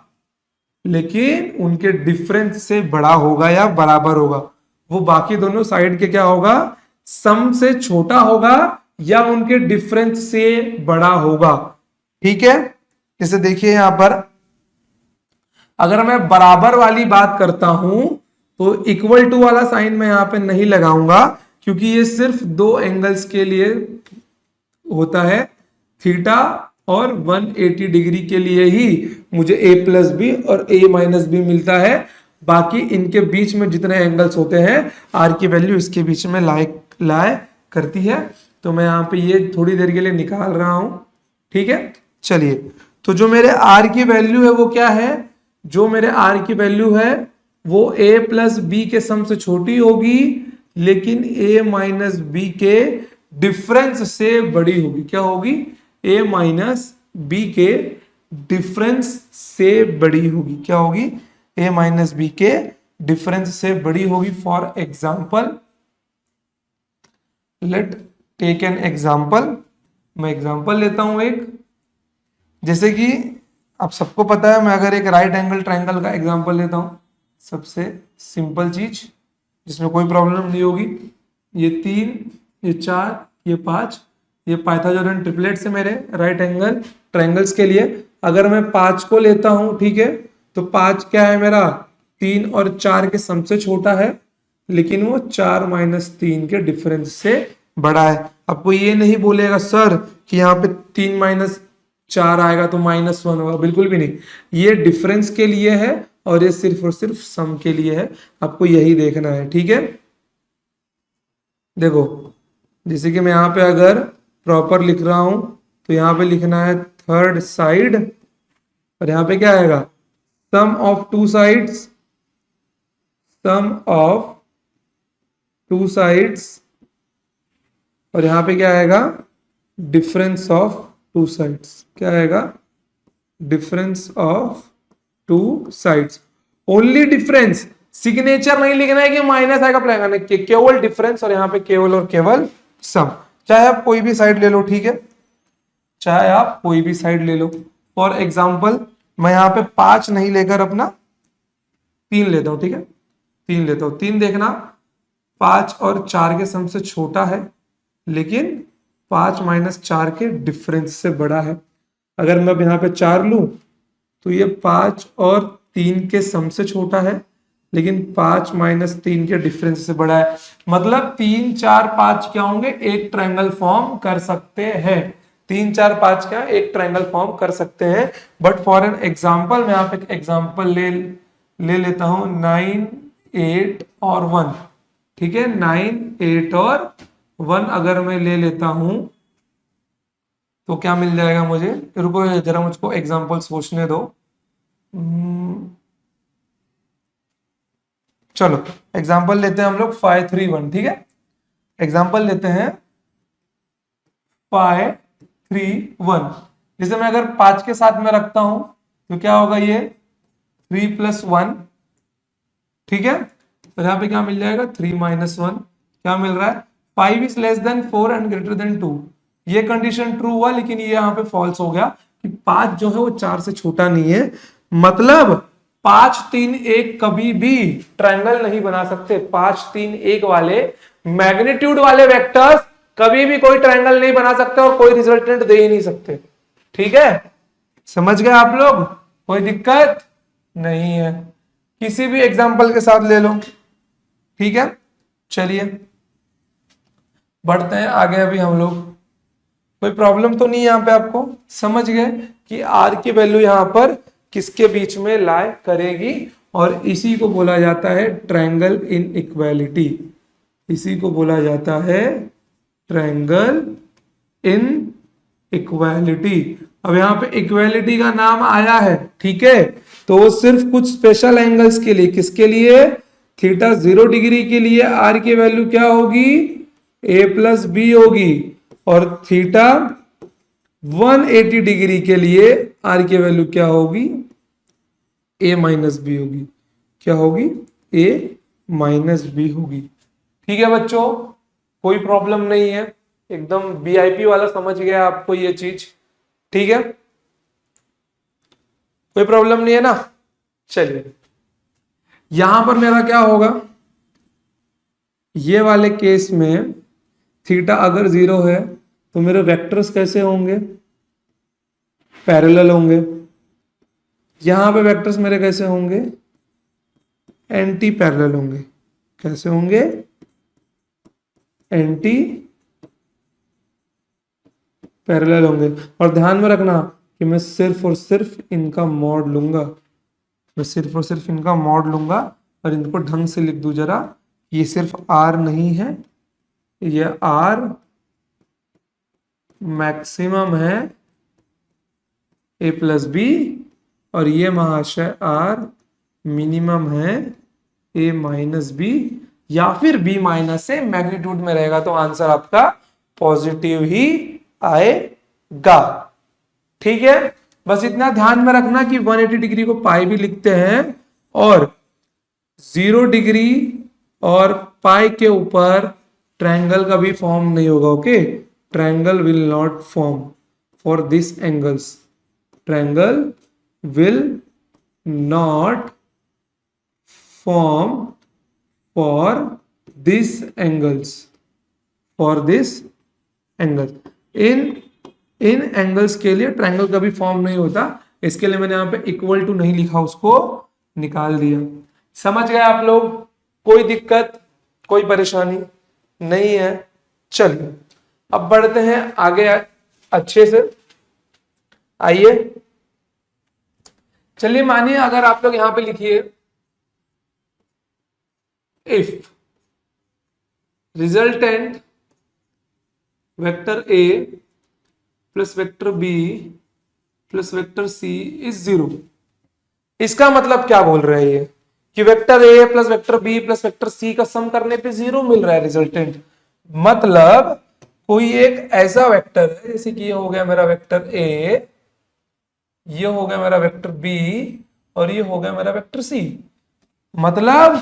लेकिन उनके डिफरेंस से बड़ा होगा या बराबर होगा। वो बाकी दोनों साइड के क्या होगा, सम से छोटा होगा या उनके डिफरेंस से बड़ा होगा। ठीक है, जैसे देखिए यहां पर अगर मैं बराबर वाली बात करता हूं तो इक्वल टू वाला साइन मैं यहां पे नहीं लगाऊंगा, क्योंकि ये सिर्फ दो एंगल्स के लिए होता है, थीटा और 180 डिग्री के लिए ही मुझे a प्लस बी और a माइनस बी मिलता है। बाकी इनके बीच में जितने एंगल्स होते हैं r की वैल्यू इसके बीच में लाए करती है। तो मैं यहाँ पे ये थोड़ी देर के लिए निकाल रहा हूं। ठीक है, चलिए, तो जो मेरे r की वैल्यू है वो क्या है, जो मेरे r की वैल्यू है वो a प्लस बी के सम से छोटी होगी, लेकिन a माइनस बी के डिफरेंस से बड़ी होगी। क्या होगी, a माइनस बी के डिफरेंस से बड़ी होगी। क्या होगी, a माइनस बी के डिफरेंस से बड़ी होगी। For example, let take an example, मैं एग्जाम्पल लेता हूं एक। जैसे कि आप सबको पता है, मैं अगर एक राइट एंगल ट्रायंगल का एग्जाम्पल लेता हूं, सबसे सिंपल चीज जिसमें कोई प्रॉब्लम नहीं होगी, ये 3, ये 4, ये 5, ये पाइथागोरन ट्रिपलेट्स है मेरे राइट एंगल ट्रायंगल्स के लिए। अगर मैं 5 को लेता हूं, ठीक है, तो 5 क्या है मेरा, 3 और 4 के सम से छोटा है, लेकिन वो 4 माइनस 3 के डिफरेंस से बड़ा है। आपको ये नहीं बोलेगा सर कि यहाँ पे 3 माइनस 4 आएगा तो -1 होगा, बिल्कुल भी नहीं। ये डिफरेंस के लिए है और ये सिर्फ और सिर्फ सम के लिए है, आपको यही देखना है। ठीक है, देखो जैसे कि मैं यहाँ पे अगर प्रॉपर लिख रहा हूं तो यहाँ पे लिखना है थर्ड साइड, और यहाँ पे क्या आएगा, sum of two sides, sum of two sides, और यहाँ पे क्या आएगा, डिफरेंस ऑफ टू साइड्स। क्या आएगा, difference of two sides. Only difference, signature नहीं लिखना है कि माइनस आएगा प्लस आएगा, केवल डिफरेंस, और यहाँ पे केवल और केवल सम। चाहे आप कोई भी साइड ले लो, ठीक है, चाहे आप कोई भी साइड ले लो। फॉर एग्जाम्पल मैं यहाँ पे 5 नहीं लेकर अपना 3 लेता हूं। ठीक है, 3 लेता हूं। 3 देखना, 5 और 4 के सम से छोटा है, लेकिन 5 माइनस 4 के डिफरेंस से बड़ा है। अगर मैं अब यहाँ पे 4 लूं तो ये 5 और 3 के सम से छोटा है, लेकिन 5 माइनस 3 के डिफरेंस से बड़ा है। मतलब 3 4 5 क्या होंगे, एक ट्रायंगल फॉर्म कर सकते हैं। 3 4 5 क्या एक ट्रायंगल फॉर्म कर सकते हैं। बट फॉर एन एग्जांपल मैं यहाँ पे एक एग्जांपल ले लेता हूं, 9 8 और 1। ठीक है, 9 8 और 1 अगर मैं ले लेता हूं तो क्या मिल जाएगा मुझे। रुको जरा मुझको एग्जांपल सोचने दो। चलो एग्जांपल लेते हैं हम लोग 5 3 1। ठीक है, एग्जांपल लेते हैं 5 3 1। जैसे मैं अगर 5 के साथ में रखता हूं तो क्या होगा, ये 3 प्लस 1। ठीक है, तो यहाँ पे क्या मिल जाएगा, 3 माइनस 1। क्या मिल रहा है, 5 is less than 4 and greater than 2। ये कंडीशन ट्रू हुआ, लेकिन ये यहाँ पे फॉल्स हो गया कि 5 जो है वो 4 से छोटा नहीं है। मतलब 5 3 1 कभी भी ट्रायंगल नहीं बना सकते। 5 3 1 वाले मैग्नीट्यूड वाले वेक्टर्स कभी भी कोई ट्रायंगल नहीं बना सकते और कोई रिजल्टेंट दे ही नहीं सकते। ठीक है, समझ गए आप लोग, कोई दिक्कत नहीं है। किसी भी एग्जांपल के साथ ले लो। ठीक है, चलिए बढ़ते हैं आगे। अभी हम लोग, कोई प्रॉब्लम तो नहीं यहाँ पे, आपको समझ गए कि आर की वैल्यू यहाँ पर किसके बीच में लाई करेगी, और इसी को बोला जाता है ट्रायंगल इन इक्वालिटी। इसी को बोला जाता है ट्रायंगल इन इक्वालिटी। अब यहाँ पे इक्वालिटी का नाम आया है, ठीक है, तो वो सिर्फ कुछ स्पेशल एंगल्स के लिए, किसके लिए, थीटा 0 डिग्री के लिए आर की वैल्यू क्या होगी, a प्लस बी होगी, और थीटा 180 डिग्री के लिए आर की वैल्यू क्या होगी, a माइनस बी होगी। क्या होगी, a माइनस बी होगी। ठीक है बच्चों, कोई प्रॉब्लम नहीं है, एकदम वीआईपी वाला समझ गया आपको ये चीज। ठीक है, कोई प्रॉब्लम नहीं है ना। चलिए यहां पर मेरा क्या होगा, ये वाले केस में थीटा अगर 0 है तो मेरे वेक्टर्स कैसे होंगे, पैरेलल होंगे। यहां पे वेक्टर्स मेरे कैसे होंगे, एंटी पैरेलल होंगे। कैसे होंगे, एंटी पैरेलल होंगे। और ध्यान में रखना कि मैं सिर्फ और सिर्फ इनका मॉड लूंगा। मैं सिर्फ और सिर्फ इनका मॉड लूंगा और इनको ढंग से लिख दूं जरा। ये सिर्फ r नहीं है, ये r मैक्सिमम है a प्लस बी, और ये महाशय r मिनिमम है a माइनस बी, या फिर b माइनस से मैग्नीट्यूड में रहेगा तो आंसर आपका पॉजिटिव ही आएगा। ठीक है, बस इतना ध्यान में रखना कि 180 डिग्री को पाई भी लिखते हैं, और 0 डिग्री और पाई के ऊपर ट्रायंगल का भी फॉर्म नहीं होगा। Okay, triangle will not form for this angles. Triangle will not form for this angles, for this angle. In angles के लिए ट्रायंगल का भी फॉर्म नहीं होता। इसके लिए मैंने यहां पे इक्वल टू नहीं लिखा, उसको निकाल दिया। समझ गए आप लोग, कोई दिक्कत कोई परेशानी नहीं है। चलिए अब बढ़ते हैं आगे अच्छे से। आइए, चलिए मानिए अगर आप लोग यहां पे लिखिए, if resultant vector A plus vector b plus vector c is 0। इसका मतलब क्या बोल रहे हैं ये, कि वेक्टर ए plus vector b plus vector c का सम करने पे 0 मिल रहा है रिजल्टेंट। मतलब कोई एक ऐसा वेक्टर है, जैसे कि ये हो गया मेरा वेक्टर ए, ये हो गया मेरा वेक्टर बी, और ये हो गया मेरा वेक्टर सी। मतलब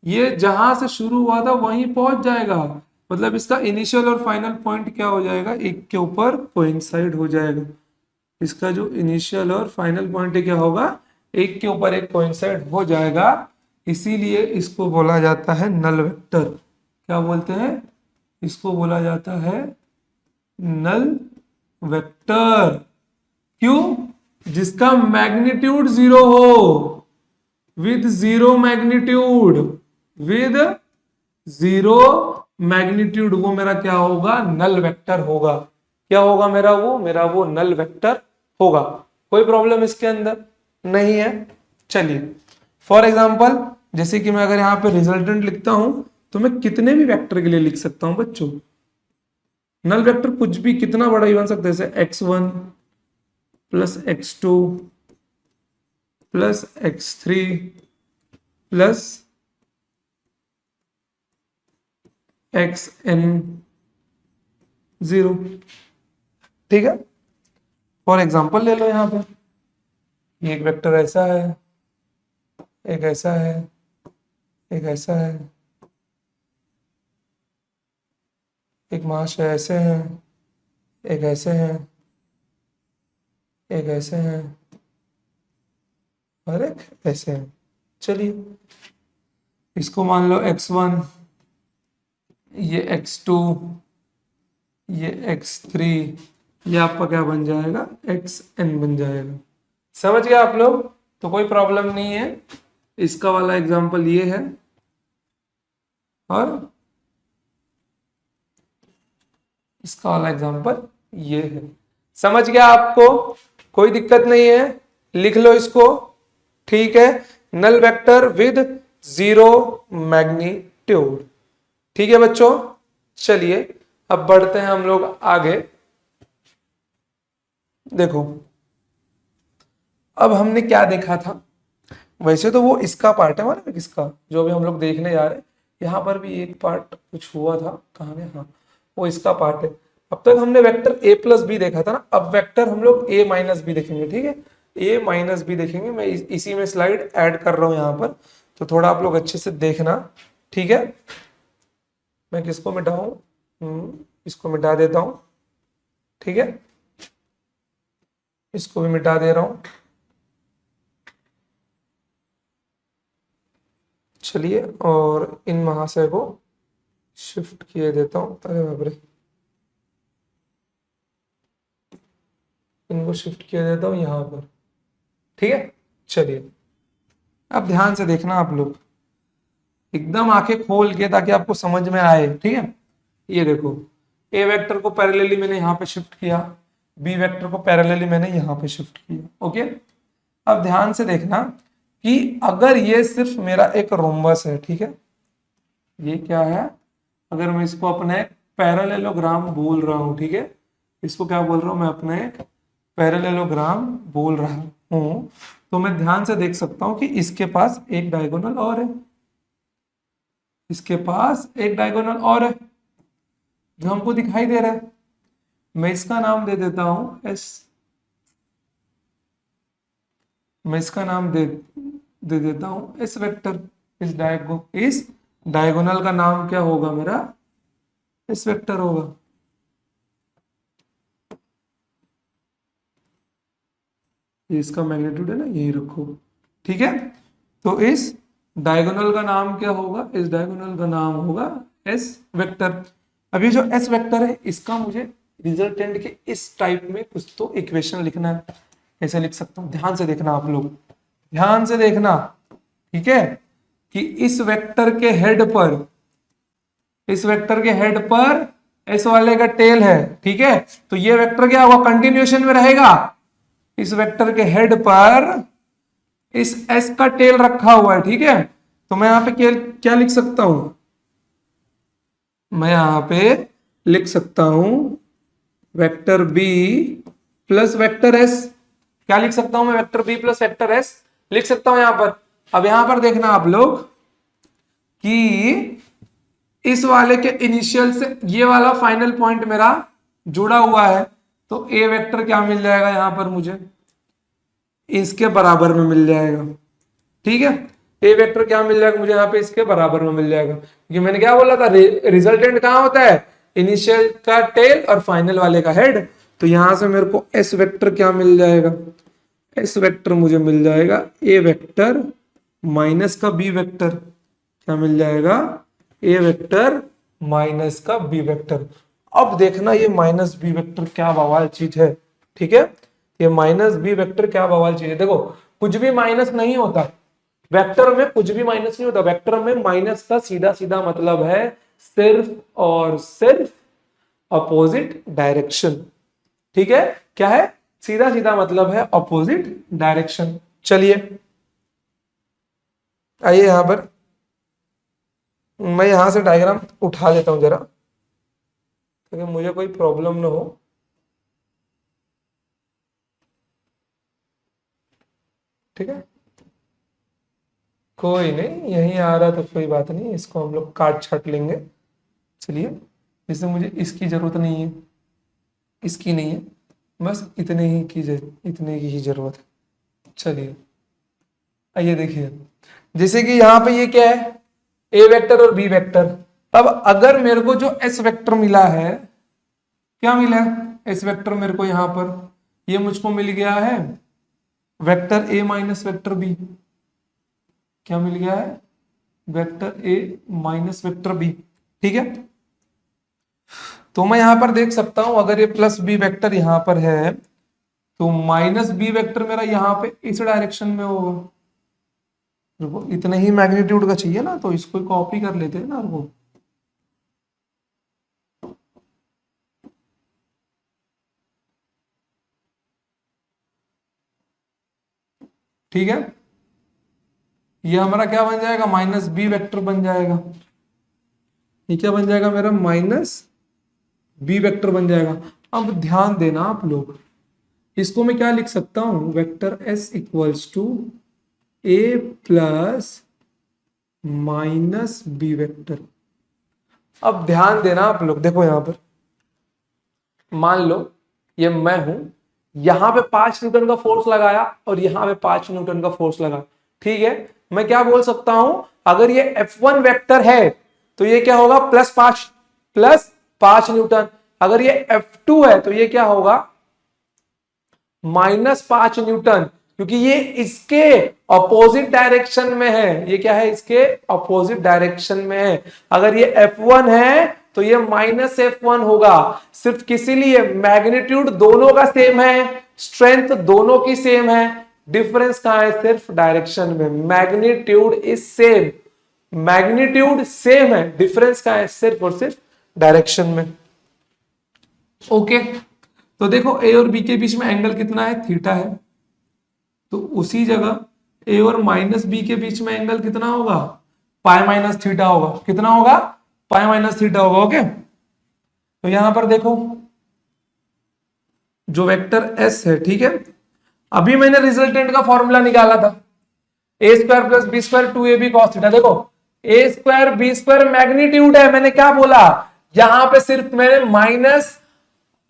ये जहां से शुरू हुआ था वहीं पहुंच जाएगा। मतलब इसका इनिशियल और फाइनल पॉइंट क्या हो जाएगा, एक के ऊपर कोइंसाइड हो जाएगा। इसका जो इनिशियल और फाइनल पॉइंट है क्या होगा, एक के ऊपर एक कोइंसाइड हो जाएगा। इसीलिए इसको बोला जाता है नल वेक्टर। क्या बोलते हैं, इसको बोला जाता है नल वेक्टर। क्यों? जिसका मैग्नीट्यूड जीरो हो, with zero magnitude, with zero magnitude, वो मेरा क्या होगा, नल वेक्टर होगा। क्या होगा मेरा वो नल वेक्टर होगा। कोई प्रॉब्लम इसके अंदर नहीं है। चलिए फॉर एग्जांपल, जैसे कि मैं अगर यहां पे रिजल्टेंट लिखता हूं तो मैं कितने भी वेक्टर के लिए लिख सकता हूं बच्चों, नल वेक्टर कुछ भी कितना बड़ा ही बन सकता है, जैसे x1 plus x2 plus x3 plus xn 0। ठीक है, फॉर एग्जांपल ले लो यहां पे, ये एक वेक्टर ऐसा है, एक ऐसा है, एक ऐसा है, एक महाशय ऐसे हैं, एक ऐसे हैं, एक ऐसे हैं और एक ऐसे हैं। चलिए इसको मान लो x1, ये x2, ये x3, ये आपका क्या बन जाएगा, xn बन जाएगा। समझ गए आप लोग? तो कोई प्रॉब्लम नहीं है। इसका वाला एग्जांपल ये है और इसका वाला एग्जांपल ये है। समझ गया आपको? कोई दिक्कत नहीं है, लिख लो इसको। ठीक है, null vector with zero magnitude. ठीक है बच्चों, चलिए अब बढ़ते हैं हम लोग आगे। देखो अब हमने क्या देखा था, वैसे तो वो इसका पार्ट है हमारा, किसका, जो अभी हम लोग देखने जा रहे हैं। यहाँ पर भी एक पार्ट कुछ हुआ था, कहाँ गया, हाँ वो इसका पार्ट है। अब तक हमने वेक्टर a प्लस बी देखा था ना, अब वेक्टर हम लोग a माइनस बी देखेंगे। ठीक है, a माइनस बी देखेंगे। मैं इसी में स्लाइड ऐड कर रहा हूँ यहाँ पर, तो थोड़ा आप लोग अच्छे से देखना। ठीक है, मैं किसको मिटाऊं, इसको मिटा देता हूं। ठीक है, इसको भी मिटा दे रहा हूं। चलिए और इन महाशय को शिफ्ट किए देता हूं। अरे बाप रे, इनको शिफ्ट किए देता हूं यहां पर। ठीक है, चलिए अब ध्यान से देखना आप लोग, एकदम आंखें खोल के, ताकि आपको समझ में आए। ठीक है, ये देखो ए वेक्टर को पैरेलली मैंने यहां पे शिफ्ट किया, बी वेक्टर को पैरेलली मैंने यहां पे शिफ्ट किया। ओके, अब ध्यान से देखना कि अगर ये सिर्फ मेरा एक रोम्बस है, ठीक है, ये क्या है, अगर मैं इसको अपना एक पैरेललोग्राम बोल रहा हूं, ठीक है, इसको क्या बोल रहा हूं मैं, अपना एक पैरेललोग्राम बोल रहा हूं, तो मैं ध्यान से देख सकता हूं कि इसके पास एक डायगोनल और है, इसके पास एक डायगोनल और है जो हमको दिखाई दे रहा है। मैं इसका नाम दे देता हूं एस, मैं इसका नाम दे देता हूं एस वेक्टर। इस डायगोनल का नाम क्या होगा मेरा, एस वेक्टर होगा। ये इसका मैग्नीट्यूड है ना, यही रखो। ठीक है, तो इस डायगोनल का नाम क्या होगा, इस डायगोनल का नाम होगा एस वेक्टर। अब ये जो एस वेक्टर है, इसका मुझे रिजल्टेंट के इस टाइप में कुछ तो इक्वेशन लिखना है। कैसे लिख सकता हूं, ध्यान से देखना आप लोग, ध्यान से देखना। ठीक है, कि इस वेक्टर के हेड पर, इस वेक्टर के हेड पर एस वाले का टेल है। ठीक है, तो ये वेक्टर क्या होगा, कंटिन्यूएशन में रहेगा। इस वेक्टर के हेड पर इस एस का टेल रखा हुआ है। ठीक है, तो मैं यहां पे क्या लिख सकता हूं, मैं यहां पे लिख सकता हूं vector b plus vector s. क्या लिख सकता हूं मैं, vector b plus vector s लिख सकता हूं यहां पर। अब यहां पर देखना आप लोग कि इस वाले के इनिशियल से ये वाला फाइनल पॉइंट मेरा जुड़ा हुआ है, तो ए वेक्टर क्या मिल जाएगा यहां पर मुझे, इसके बराबर में मिल जाएगा। ठीक है, ए वेक्टर क्या मिल जाएगा मुझे यहाँ पे, इसके बराबर में मिल जाएगा। क्योंकि मैंने क्या बोला था, रिजल्टेंट कहाँ होता है, इनिशियल का टेल और फाइनल वाले का हेड। तो यहां से मेरे को एस वेक्टर क्या मिल जाएगा, एस वेक्टर मुझे मिल जाएगा ए वेक्टर माइनस का बी वेक्टर, क्या मिल जाएगा, ए वेक्टर माइनस का बी वेक्टर। अब देखना ये माइनस बी वेक्टर क्या बवाल चीज है, ठीक है। ये माइनस बी वेक्टर क्या बवाल चीज है। देखो कुछ भी माइनस नहीं होता वेक्टर में, कुछ भी माइनस नहीं होता वेक्टर में। माइनस का सीधा सीधा मतलब है सिर्फ और सिर्फ अपोजिट डायरेक्शन, ठीक है। क्या है, सीधा सीधा मतलब है अपोजिट डायरेक्शन। चलिए आइए यहां पर मैं यहां से डायग्राम उठा लेता हूं जरा, ताकि मुझे कोई प्रॉब्लम ना हो। ठीक है, कोई नहीं, यही आ रहा तो कोई बात नहीं, इसको हम लोग काट छाट लेंगे। चलिए, जैसे मुझे इसकी जरूरत नहीं है, इसकी नहीं है, बस इतने की ही जरूरत है। चलिए आइए देखिए, जैसे कि यहाँ पे ये क्या है, ए वेक्टर और बी वेक्टर। अब अगर मेरे को जो एस वेक्टर मिला है, क्या मिला है एस वेक्टर मेरे को यहाँ पर, ये मुझको मिल गया है वेक्टर ए माइनस वेक्टर बी। क्या मिल गया है, वेक्टर ए माइनस वेक्टर बी, ठीक है। तो मैं यहां पर देख सकता हूं अगर ये प्लस बी वेक्टर यहां पर है, तो माइनस बी वेक्टर मेरा यहां पे इस डायरेक्शन में होगा। देखो इतने ही मैग्नीट्यूड का चाहिए ना, तो इसको कॉपी कर लेते हैं ना वो। ठीक है, ये हमारा क्या बन जाएगा, माइनस बी वेक्टर बन जाएगा। ये क्या बन जाएगा मेरा, माइनस बी वेक्टर बन जाएगा। अब ध्यान देना आप लोग, इसको मैं क्या लिख सकता हूं, vector S equals to A plus minus B vector. अब ध्यान देना आप लोग, देखो यहां पर मान लो ये मैं हूं, यहां पे 5 न्यूटन का फोर्स लगाया और यहां पे 5 न्यूटन का फोर्स लगा, ठीक है। मैं क्या बोल सकता हूं, अगर ये F1 वेक्टर है तो ये क्या होगा, +5 न्यूटन। अगर ये F2 है तो ये क्या होगा, -5 न्यूटन, क्योंकि ये इसके अपोजिट डायरेक्शन में है। ये क्या है, इसके अपोजिट डायरेक्शन में है। अगर ये F1 है तो ये -F1 होगा। सिर्फ किसी लिए मैग्नीट्यूड दोनों का सेम है, स्ट्रेंथ दोनों की सेम है, डिफरेंस कहां है, सिर्फ डायरेक्शन में। Magnitude is same, magnitude same है, डिफरेंस कहां है, सिर्फ और सिर्फ डायरेक्शन में। ओके, तो देखो ए और बी के बीच में एंगल कितना है, थीटा है। तो उसी जगह ए और माइनस बी के बीच में एंगल कितना होगा, पाई माइनस थीटा होगा। कितना होगा, पाई माइनस थीटा होगा। ओके, तो यहां पर देखो जो वेक्टर एस है, ठीक है, अभी मैंने रिजल्टेंट का फॉर्मूला निकाला था, A square plus B square 2ab cos theta. देखो A square B square magnitude है, मैंने क्या बोला, यहां पे सिर्फ मैंने माइनस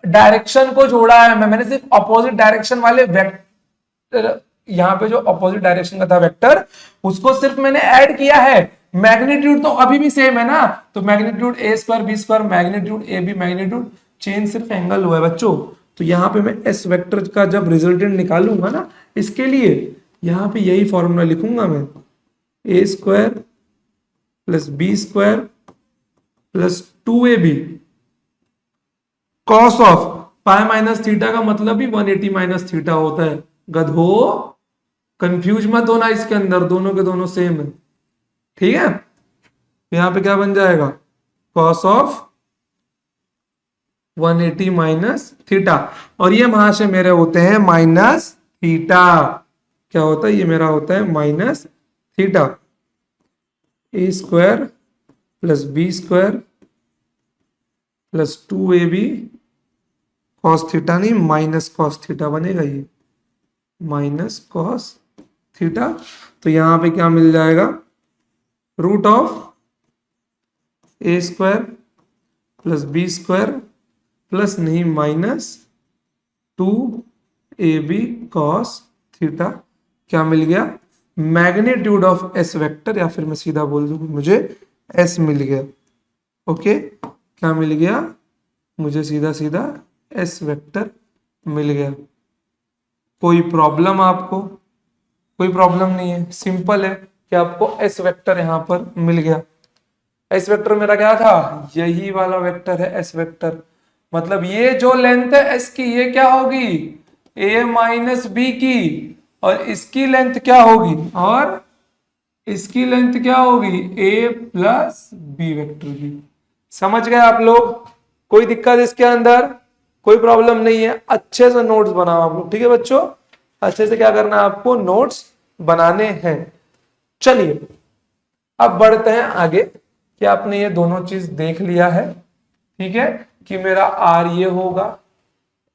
डायरेक्शन को जोड़ा है, मैंने सिर्फ अपोजिट डायरेक्शन वाले वेक्टर, यहां पे जो अपोजिट डायरेक्शन का था वेक्टर, उसको सिर्फ मैंने ऐड किया है। मैग्नीट्यूड तो अभी भी सेम है ना, तो magnitude A square B square magnitude A B magnitude, change सिर्फ एंगल हुआ है बच्चों। तो यहां पे मैं एस वेक्टर का जब रिजल्टेंट निकालूंगा ना, इसके लिए यहां पे यही फॉर्मूला लिखूंगा मैं, A square plus B square plus 2ab cos of pi minus theta का मतलब भी 180 माइनस थीटा होता है। गधो, कंफ्यूज मत होना, इसके अंदर दोनों के दोनों सेम है, ठीक है। यहां पे क्या बन जाएगा, कॉस ऑफ 180 माइनस थीटा, और ये महाशय मेरे होते हैं माइनस थीटा। क्या होता है, ये मेरा होता है minus theta. A square plus B square plus 2ab cos theta, नहीं माइनस कॉस थीटा बनेगा, ये माइनस कॉस थीटा। तो यहां पे क्या मिल जाएगा, root of A square plus B square plus नहीं माइनस 2ab कॉस थीटा। क्या मिल गया, मैग्नीट्यूड ऑफ एस वेक्टर, या फिर मैं सीधा बोल दूं मुझे एस मिल गया। ओके, क्या मिल गया, मुझे सीधा सीधा एस वेक्टर मिल गया। कोई प्रॉब्लम आपको, कोई प्रॉब्लम नहीं है, सिंपल है कि आपको एस वेक्टर यहां पर मिल गया। एस वेक्टर मेरा क्या था, यही वाला वेक्टर है एस वेक्टर। मतलब ये जो लेंथ है एस की, ये क्या होगी, ए माइनस बी की, और इसकी लेंथ क्या होगी, और इसकी लेंथ क्या होगी, ए प्लस बी वेक्टर की। समझ गए आप लोग, कोई दिक्कत इसके अंदर, कोई प्रॉब्लम नहीं है। अच्छे से नोट्स बनाओ आप लोग, ठीक है बच्चों, अच्छे से क्या करना है आपको, नोट्स बनाने हैं। चलिए अब बढ़ते हैं आगे, कि आपने ये दोनों चीज देख लिया है, ठीक है, कि मेरा आर ये होगा,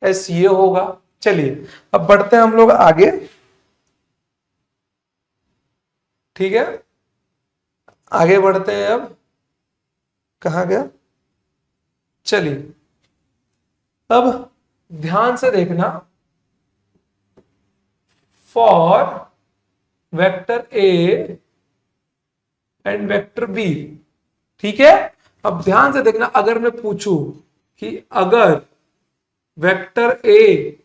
एस ये होगा। चलिए अब बढ़ते हैं हम लोग आगे, ठीक है, आगे बढ़ते हैं। अब कहा गया, चलिए अब ध्यान से देखना, for vector A and vector B, ठीक है। अब ध्यान से देखना, अगर मैं पूछूं कि अगर वेक्टर ए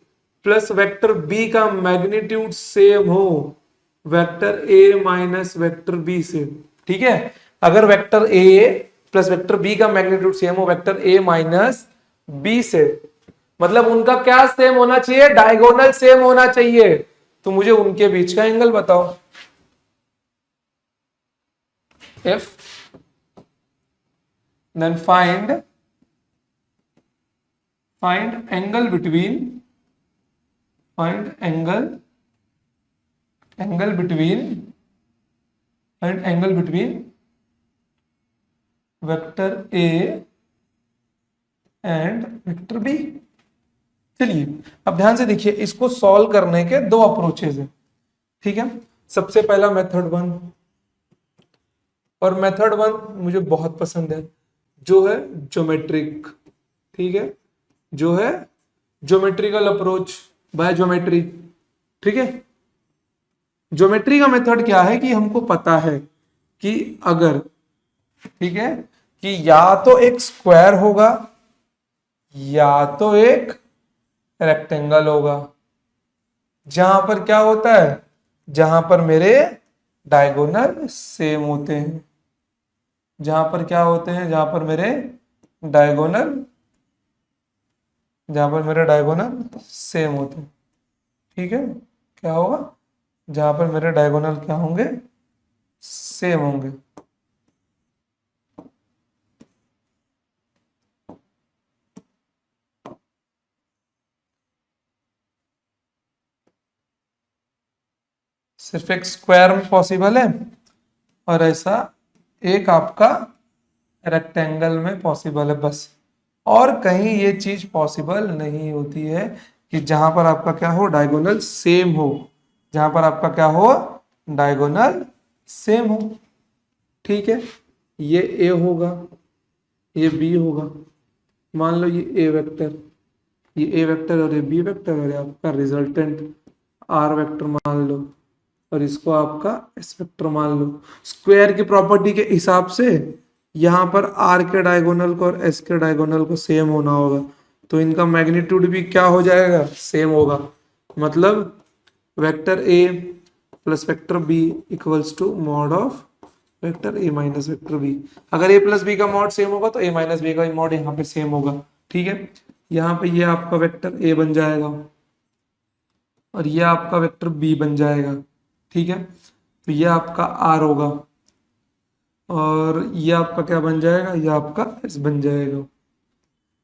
प्लस वेक्टर बी का मैग्नीट्यूड सेम हो वेक्टर ए माइनस वेक्टर बी से, ठीक है, अगर वेक्टर ए प्लस वेक्टर बी का मैग्नीट्यूड सेम हो वेक्टर ए माइनस बी से, मतलब उनका क्या सेम होना चाहिए, डायगोनल सेम होना चाहिए। तो मुझे उनके बीच का एंगल बताओ। If then find angle between vector A and vector B. चलिए अब ध्यान से देखिए, इसको सॉल्व करने के दो अप्रोचेज है, ठीक है। सबसे पहला मेथड वन, और मेथड वन मुझे बहुत पसंद है, जो है ज्योमेट्रिक, ठीक है, जो है ज्योमेट्रिकल अप्रोच बाय ज्योमेट्री, ठीक है। ज्योमेट्री का मेथड क्या है कि हमको पता है कि अगर, ठीक है, कि या तो एक स्क्वायर होगा या तो एक रेक्टेंगल होगा, जहां पर क्या होता है, जहां पर मेरे डायगोनल सेम होते हैं, जहां पर क्या होते हैं, जहां पर मेरे डायगोनल सेम होते हैं, ठीक है। क्या होगा, जहां पर मेरे डायगोनल क्या होंगे, सेम होंगे। सिर्फ एक स्क्वायर में पॉसिबल है, और ऐसा एक आपका रेक्टेंगल में पॉसिबल है बस। और कहीं ये चीज पॉसिबल नहीं होती है कि जहां पर आपका क्या हो, डायगोनल सेम हो, जहां पर आपका क्या हो, डायगोनल सेम हो, ठीक है। ये ए होगा, ये बी होगा, मान लो ये ए वेक्टर, ये ए वेक्टर और ये बी वेक्टर, और ये आपका रिजल्टेंट आर वेक्टर मान लो, और इसको आपका एस वेक्टर मान लो। स्क्वायर की प्रॉपर्टी के हिसाब से यहां पर आर के डायगोनल को और एस के डायगोनल को सेम होना होगा, तो इनका मैग्नीट्यूड भी क्या हो जाएगा, सेम होगा। मतलब vector A plus vector B equals to mod of vector A minus vector B. अगर ए प्लस बी का मॉड सेम होगा तो ए माइनस बी का मॉड यहाँ पे सेम होगा, ठीक है। यहाँ पे ये आपका वेक्टर ए बन जाएगा और ये आपका वेक्टर बी बन जाएगा, ठीक है। तो ये आपका आर होगा और ये आपका क्या बन जाएगा, ये आपका एस बन जाएगा।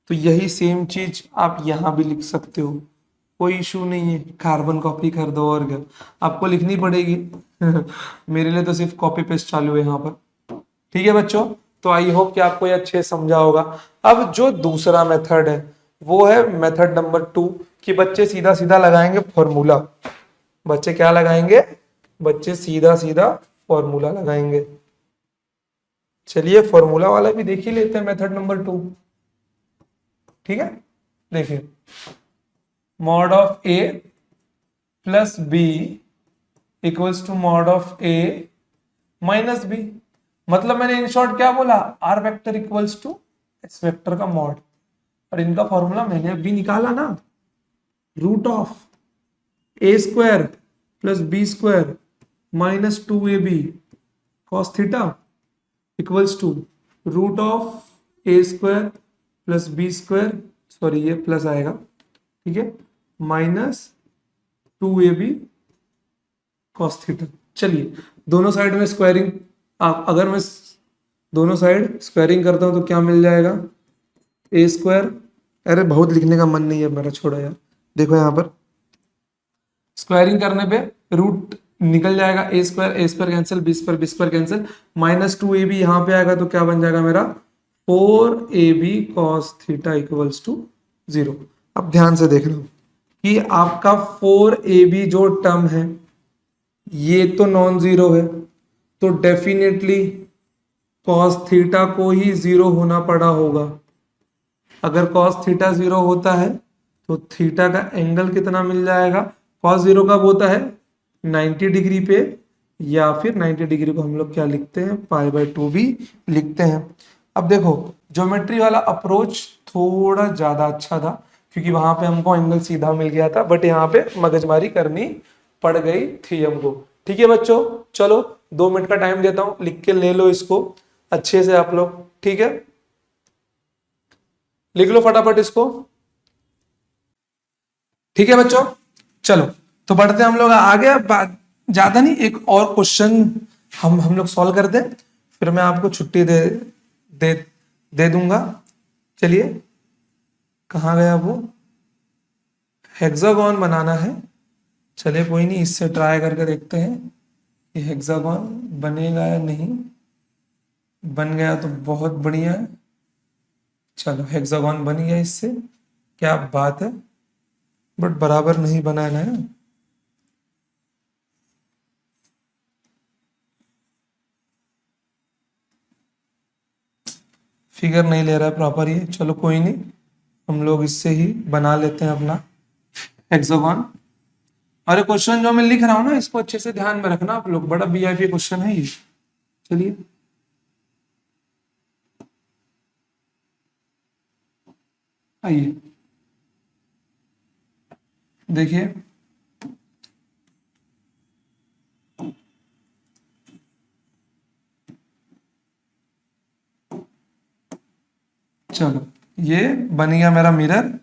तो यही सेम चीज आप यहां भी लिख सकते हो, कोई इशू नहीं है, कार्बन कॉपी कर दो, और क्या आपको लिखनी पड़ेगी मेरे लिए तो सिर्फ कॉपी पेस्ट चालू है यहाँ पर, ठीक है बच्चों। तो आई होप कि आपको ये अच्छे समझा होगा। अब जो दूसरा मेथड है वो है मेथड नंबर 2, कि बच्चे सीधा सीधा लगाएंगे फॉर्मूला। बच्चे क्या लगाएंगे, बच्चे सीधा सीधा फॉर्मूला लगाएंगे। चलिए फॉर्मूला वाला भी देख ही लेते हैं, मेथड नंबर 2, ठीक है। देखिए mod of A plus B equals to mod of A minus B. मतलब मैंने इन शॉर्ट क्या बोला, R vector equals to S vector का मॉड, और इनका फॉर्मूला मैंने अभी निकाला ना, root of A square plus B square minus 2ab cos theta equals to root of A square plus B square, sorry ये प्लस आएगा, ठीक है, माइनस 2ab कॉस थीटा। चलिए दोनों साइड में स्क्वायरिंग, अगर मैं दोनों साइड स्क्वायरिंग करता हूं तो क्या मिल जाएगा, ए स्क्वायर, अरे बहुत लिखने का मन नहीं है मेरा, छोड़ो यार। देखो यहाँ पर स्क्वायरिंग करने पे रूट निकल जाएगा, A square cancel, B square cancel, minus 2ab यहाँ पे आएगा तो क्या बन जाएगा मेरा 4ab cos theta equals to 0। अब ध्यान से देख लो कि आपका 4ab जो टर्म है ये तो नॉन जीरो है, तो डेफिनेटली cos थीटा को ही 0 होना पड़ा होगा। अगर cos थीटा 0 होता है तो थीटा का एंगल कितना मिल जाएगा, cos 0 कब होता है 90 डिग्री पे, या फिर 90 डिग्री को हम लोग क्या लिखते हैं π/2 भी लिखते हैं। अब देखो ज्योमेट्री वाला अप्रोच थोड़ा ज्यादा अच्छा था क्योंकि वहां पे हमको एंगल सीधा मिल गया था, बट यहाँ पे मगजमारी करनी पड़ गई थी हमको। ठीक है बच्चों, चलो 2 मिनट का टाइम देता हूं, लिख के ले लो इसको अच्छे से आप लोग, ठीक है, लिख लो फटाफट इसको। ठीक है बच्चों, चलो तो बढ़ते हम लोग आगे। ज्यादा नहीं, एक और क्वेश्चन हम लोग सॉल्व कर दें, फिर मैं आपको छुट्टी दे दूंगा। चलिए कहाँ गया वो, हेक्सागोन बनाना है। चलिए कोई नहीं, इससे ट्राई करके देखते हैं कि हेक्सागोन बनेगा या नहीं। बन गया तो बहुत बढ़िया है, चलो हेक्सागोन बन गया इससे, क्या बात है, बट बराबर नहीं बनाना है। फिगर नहीं ले रहा है प्रॉपर ये, चलो कोई नहीं, हम लोग इससे ही बना लेते हैं अपना हेक्सागोन। अरे क्वेश्चन जो मैं लिख रहा हूं ना इसको अच्छे से ध्यान में रखना आप लोग, बड़ा वीआईपी क्वेश्चन है ये। चलिए आइए देखिए, चलो ये बन गया मेरा मिरर,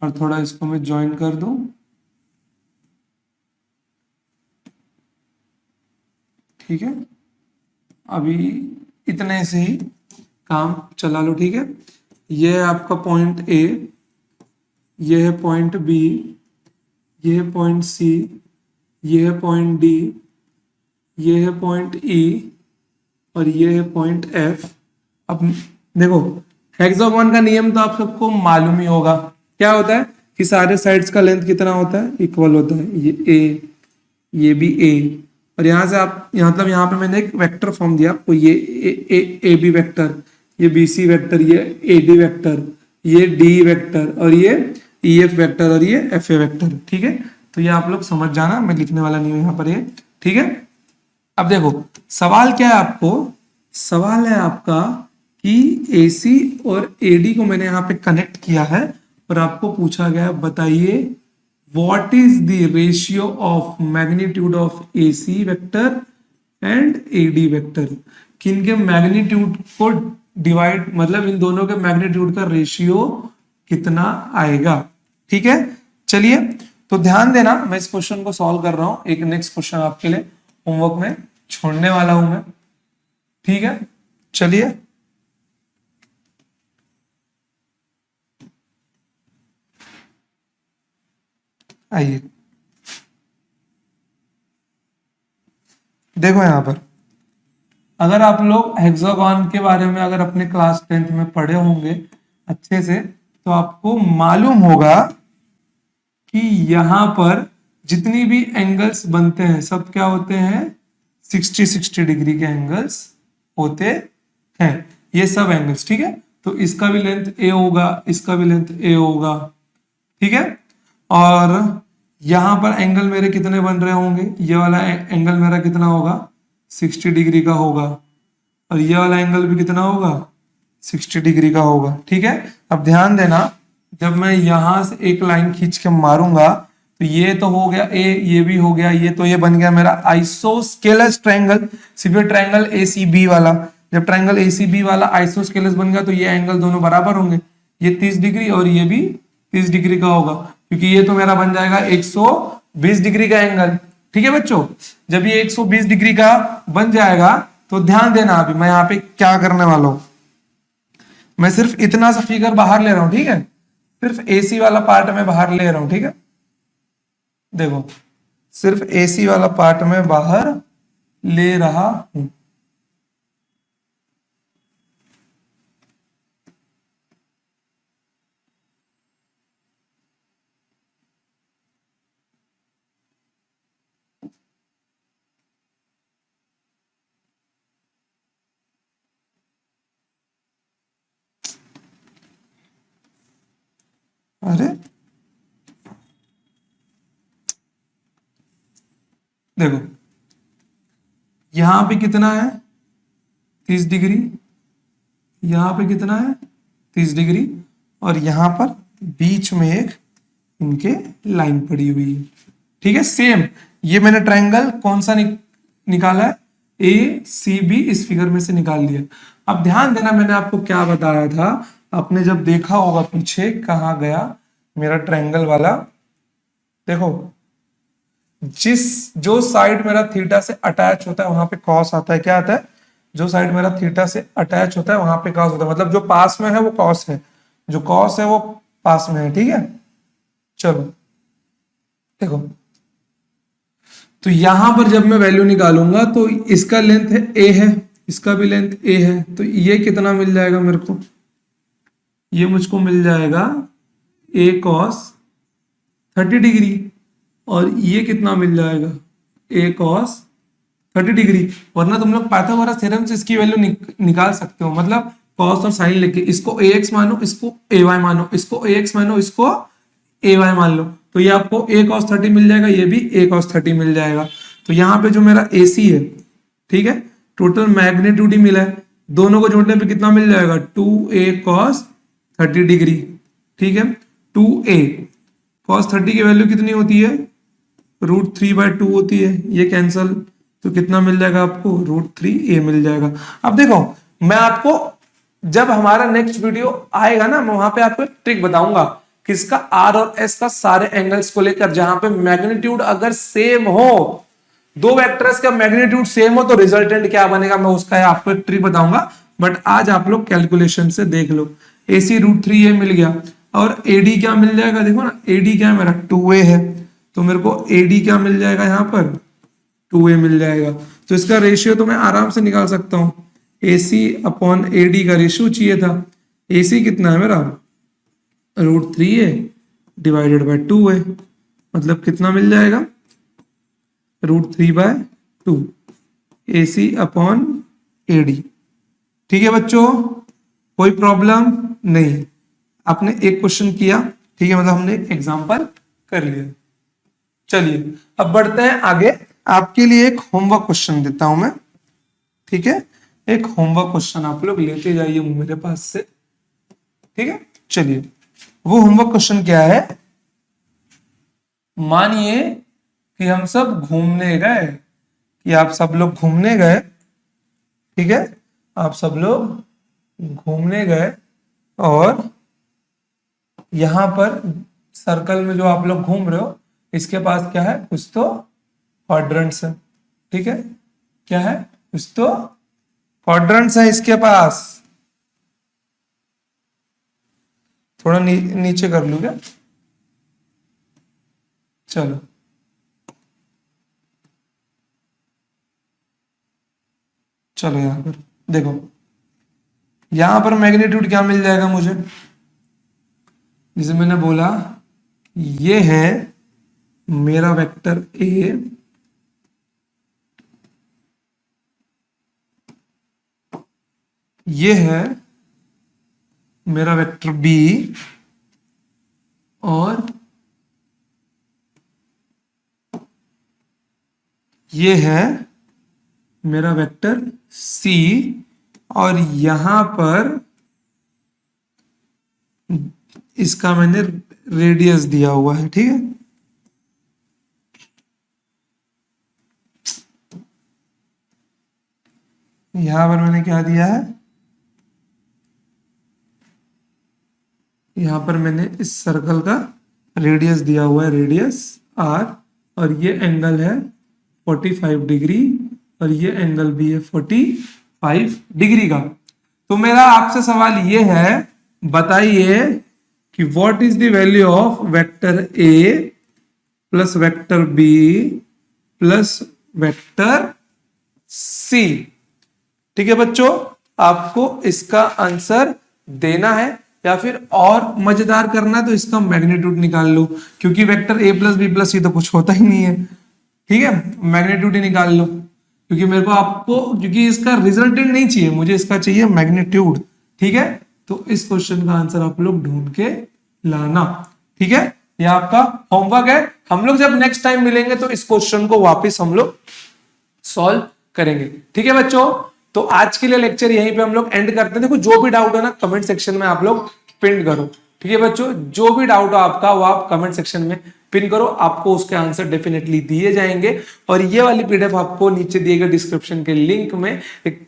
और थोड़ा इसको मैं ज्वाइन कर दूं, ठीक है, अभी इतने से ही काम चला लो, ठीक है। ये है आपका पॉइंट ए, ये है पॉइंट बी, ये है पॉइंट सी, ये है पॉइंट डी, ये है पॉइंट ई, और ये है पॉइंट एफ। अब देखो हेक्सागोन का नियम तो आप सबको मालूम ही होगा, क्या होता है कि सारे साइड्स का लेंथ कितना होता है, इक्वल होता है, ये ए, ये भी ए, और यहाँ से आप मतलब यहाँ पे मैंने एक वेक्टर फॉर्म दिया आपको, ये ए बी वेक्टर, ये बी सी वेक्टर, ये ए डी वेक्टर, ये डी वेक्टर, और ये ई एफ वेक्टर, और ये एफ ए वेक्टर, ठीक है। तो ये आप लोग समझ जाना, मैं लिखने वाला नहीं हूं यहाँ पर ये, ठीक है। अब देखो सवाल क्या है आपको, सवाल है आपका कि AC और AD को मैंने यहाँ पे कनेक्ट किया है, और आपको पूछा गया बताइए what is the ratio of magnitude of AC vector and AD vector, किनके मैग्नीट्यूड को डिवाइड, मतलब इन दोनों के मैग्नीट्यूड का रेशियो कितना आएगा, ठीक है। चलिए तो ध्यान देना, मैं इस क्वेश्चन को सॉल्व कर रहा हूं, एक नेक्स्ट क्वेश्चन आपके लिए होमवर्क में छोड़ने वाला हूं मैं, ठीक है। चलिए आइए देखो यहां पर, अगर आप लोग हेक्सागोन के बारे में अगर अपने क्लास 10th में पढ़े होंगे अच्छे से, तो आपको मालूम होगा कि यहां पर जितनी भी एंगल्स बनते हैं सब क्या होते हैं 60 डिग्री के एंगल्स होते हैं, ये सब एंगल्स, ठीक है। तो इसका भी लेंथ ए होगा, इसका भी लेंथ ए होगा, ठीक है। और यहां पर एंगल मेरे कितने बन रहे होंगे, ये वाला एंगल मेरा कितना होगा 60 डिग्री का होगा, और ये वाला एंगल भी कितना होगा 60 डिग्री का होगा, ठीक है। अब ध्यान देना, जब मैं यहां से एक लाइन खींच के मारूंगा तो ये तो हो गया ए, ये भी हो गया, ये तो ये बन गया मेरा आइसोस्केलस ट्रायंगल, सिर्फ ट्रायंगल ACB वाला, जब ट्राइंगल एसीबी वाला आइसोस्केलस बन गया तो ये एंगल दोनों बराबर होंगे, ये 30 डिग्री और ये भी 30 डिग्री का होगा, क्योंकि ये तो मेरा बन जाएगा 120 डिग्री का एंगल। ठीक है बच्चों, जब ये 120 डिग्री का बन जाएगा तो ध्यान देना, अभी मैं यहाँ पे क्या करने वाला हूं, मैं सिर्फ इतना सा फिगर बाहर ले रहा हूं, ठीक है, सिर्फ एसी वाला पार्ट में बाहर ले रहा हूं, ठीक है, देखो सिर्फ एसी वाला पार्ट में बाहर ले रहा हूं। अरे देखो यहां पे कितना है 30 डिग्री, यहां पे कितना है 30 डिग्री, और यहां पर बीच में एक इनके लाइन पड़ी हुई है। ठीक है, सेम ये मैंने ट्रायंगल कौन सा निकाला है, ए सी बी, इस फिगर में से निकाल लिया। अब ध्यान देना, मैंने आपको क्या बताया था, आपने जब देखा होगा पीछे, कहाँ गया मेरा ट्रायंगल वाला, देखो जो साइड मेरा थीटा से अटैच होता है वहां पे कॉस आता है, क्या आता है, जो साइड मेरा थीटा से अटैच होता है वहां पे कॉस होता है, मतलब जो पास में है वो कॉस है, जो कॉस है वो पास में है। ठीक है, चलो देखो, तो यहां पर जब मैं वैल्यू निकालूंगा तो इसका लेंथ है ए है, इसका भी लेंथ ए है, तो ये कितना मिल जाएगा मेरे को, ये मुझको मिल जाएगा ए कॉस 30 डिग्री, और ये कितना मिल जाएगा ए कॉस 30 डिग्री। वरना तुम लोग पाइथागोरस थ्योरम से इसकी वैल्यू निकाल सकते हो, मतलब कॉस और साइन लेके, इसको ए एक्स मानो, इसको ए वाई मानो, इसको ए एक्स मानो, इसको ए वाई मान लो, तो ये आपको ए कॉस 30 मिल जाएगा, ये भी ए कॉस 30 मिल जाएगा। तो यहाँ पे जो मेरा ए सी है, ठीक है, टोटल मैग्नीट्यूड ही मिला है, दोनों को जोड़ने पे कितना मिल जाएगा 2a कॉस 30 डिग्री। ठीक है, 2a कॉस 30 की वैल्यू कितनी होती है, √3/2 होती है, ये कैंसल, तो कितना मिल जाएगा आपको √3a मिल जाएगा। अब देखो मैं आपको जब हमारा नेक्स्ट वीडियो आएगा ना, मैं वहां पे आपको एक ट्रिक बताऊंगा किसका, आर और एस का, सारे एंगल्स को लेकर, जहां पे मैग्नीट्यूड अगर सेम हो, दो वेक्टर्स का मैग्नीट्यूड सेम हो तो रिजल्टेंट क्या बनेगा, मैं उसका आपको एक ट्रिक बताऊंगा। बट आज आप लोग कैलकुलेशन से देख लो, AC √3a मिल गया, और AD क्या मिल जाएगा, देखो ना AD क्या है मेरा 2a है, तो मेरे को AD क्या मिल जाएगा यहाँ पर 2a मिल जाएगा। तो इसका रेशियो तो मैं आराम से निकाल सकता हूँ, AC/AD का रेशियो चाहिए था, AC कितना है मेरा √3a डिवाइडेड बाय 2a, मतलब कितना मिल जाएगा √3/2 AC/AD। ठीक है बच्चों, कोई प्रॉब्लम नहीं, आपने एक क्वेश्चन किया, ठीक है, मतलब हमने एक एग्जांपल कर लिया। चलिए अब बढ़ते हैं आगे, आपके लिए एक होमवर्क क्वेश्चन देता हूं मैं, ठीक है, एक होमवर्क क्वेश्चन आप लोग लेते जाइए मेरे पास से। ठीक है, चलिए वो होमवर्क क्वेश्चन क्या है, मानिए कि हम सब घूमने गए, कि आप सब लोग घूमने गए, ठीक है, आप सब लोग घूमने गए, और यहां पर सर्कल में जो आप लोग घूम रहे हो, इसके पास क्या है, कुछ तो क्वाड्रेंट्स है। ठीक है, क्या है, कुछ तो क्वाड्रेंट्स है इसके पास, थोड़ा नीचे कर लूं क्या, चलो चलो यहां पर देखो, यहां पर मैग्नीट्यूड क्या मिल जाएगा मुझे, जैसे मैंने बोला ये है मेरा वेक्टर ए, ये है मेरा वेक्टर बी, और ये है मेरा वेक्टर सी, और यहां पर इसका मैंने रेडियस दिया हुआ है। ठीक है, यहां पर मैंने क्या दिया है, यहां पर मैंने इस सर्कल का रेडियस दिया हुआ है, रेडियस r, और ये एंगल है 45 डिग्री और ये एंगल भी है 45 डिग्री का। तो मेरा आपसे सवाल ये है, बताइए कि what is the value of vector a plus vector b plus vector c। ठीक है बच्चों, आपको इसका आंसर देना है, या फिर और मजेदार करना है तो इसका मैग्नीट्यूड निकाल लो, क्योंकि vector a plus B plus C तो कुछ होता ही नहीं है। ठीक है, मैग्नीट्यूड ही निकाल लो, क्योंकि मेरे को आपको, क्योंकि इसका रिजल्टेंट नहीं चाहिए मुझे, इसका चाहिए मैग्नीट्यूड। ठीक है, तो इस क्वेश्चन का आंसर आप लोग ढूंढ के लाना। ठीक है, ये आपका होमवर्क है। हम लोग जब नेक्स्ट टाइम मिलेंगे तो इस क्वेश्चन को वापस हम लोग सॉल्व करेंगे। ठीक है बच्चों, तो आज के लिए लेक्चर यहीं पे हम लोग एंड करते हैं। देखो जो भी डाउट है ना कमेंट सेक्शन में आप लोग पिन करो। ठीक है बच्चों, जो भी डाउट हो आपका वो आप कमेंट सेक्शन में पिन करो, आपको उसके आंसर डेफिनेटली दिए जाएंगे। और ये वाली पीडीएफ आपको नीचे दिए गए डिस्क्रिप्शन के लिंक में एक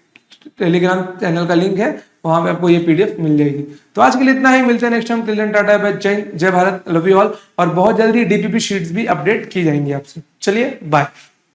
टेलीग्राम चैनल का लिंक है, वहां पे आपको ये पीडीएफ मिल जाएगी। तो आज के लिए इतना ही, मिलते हैं next time. Till then tata bye, जय भारत, लव यू ऑल। और बहुत जल्दी डीपीपी शीट्स भी अपडेट की जाएंगी आपसे। चलिए बाय।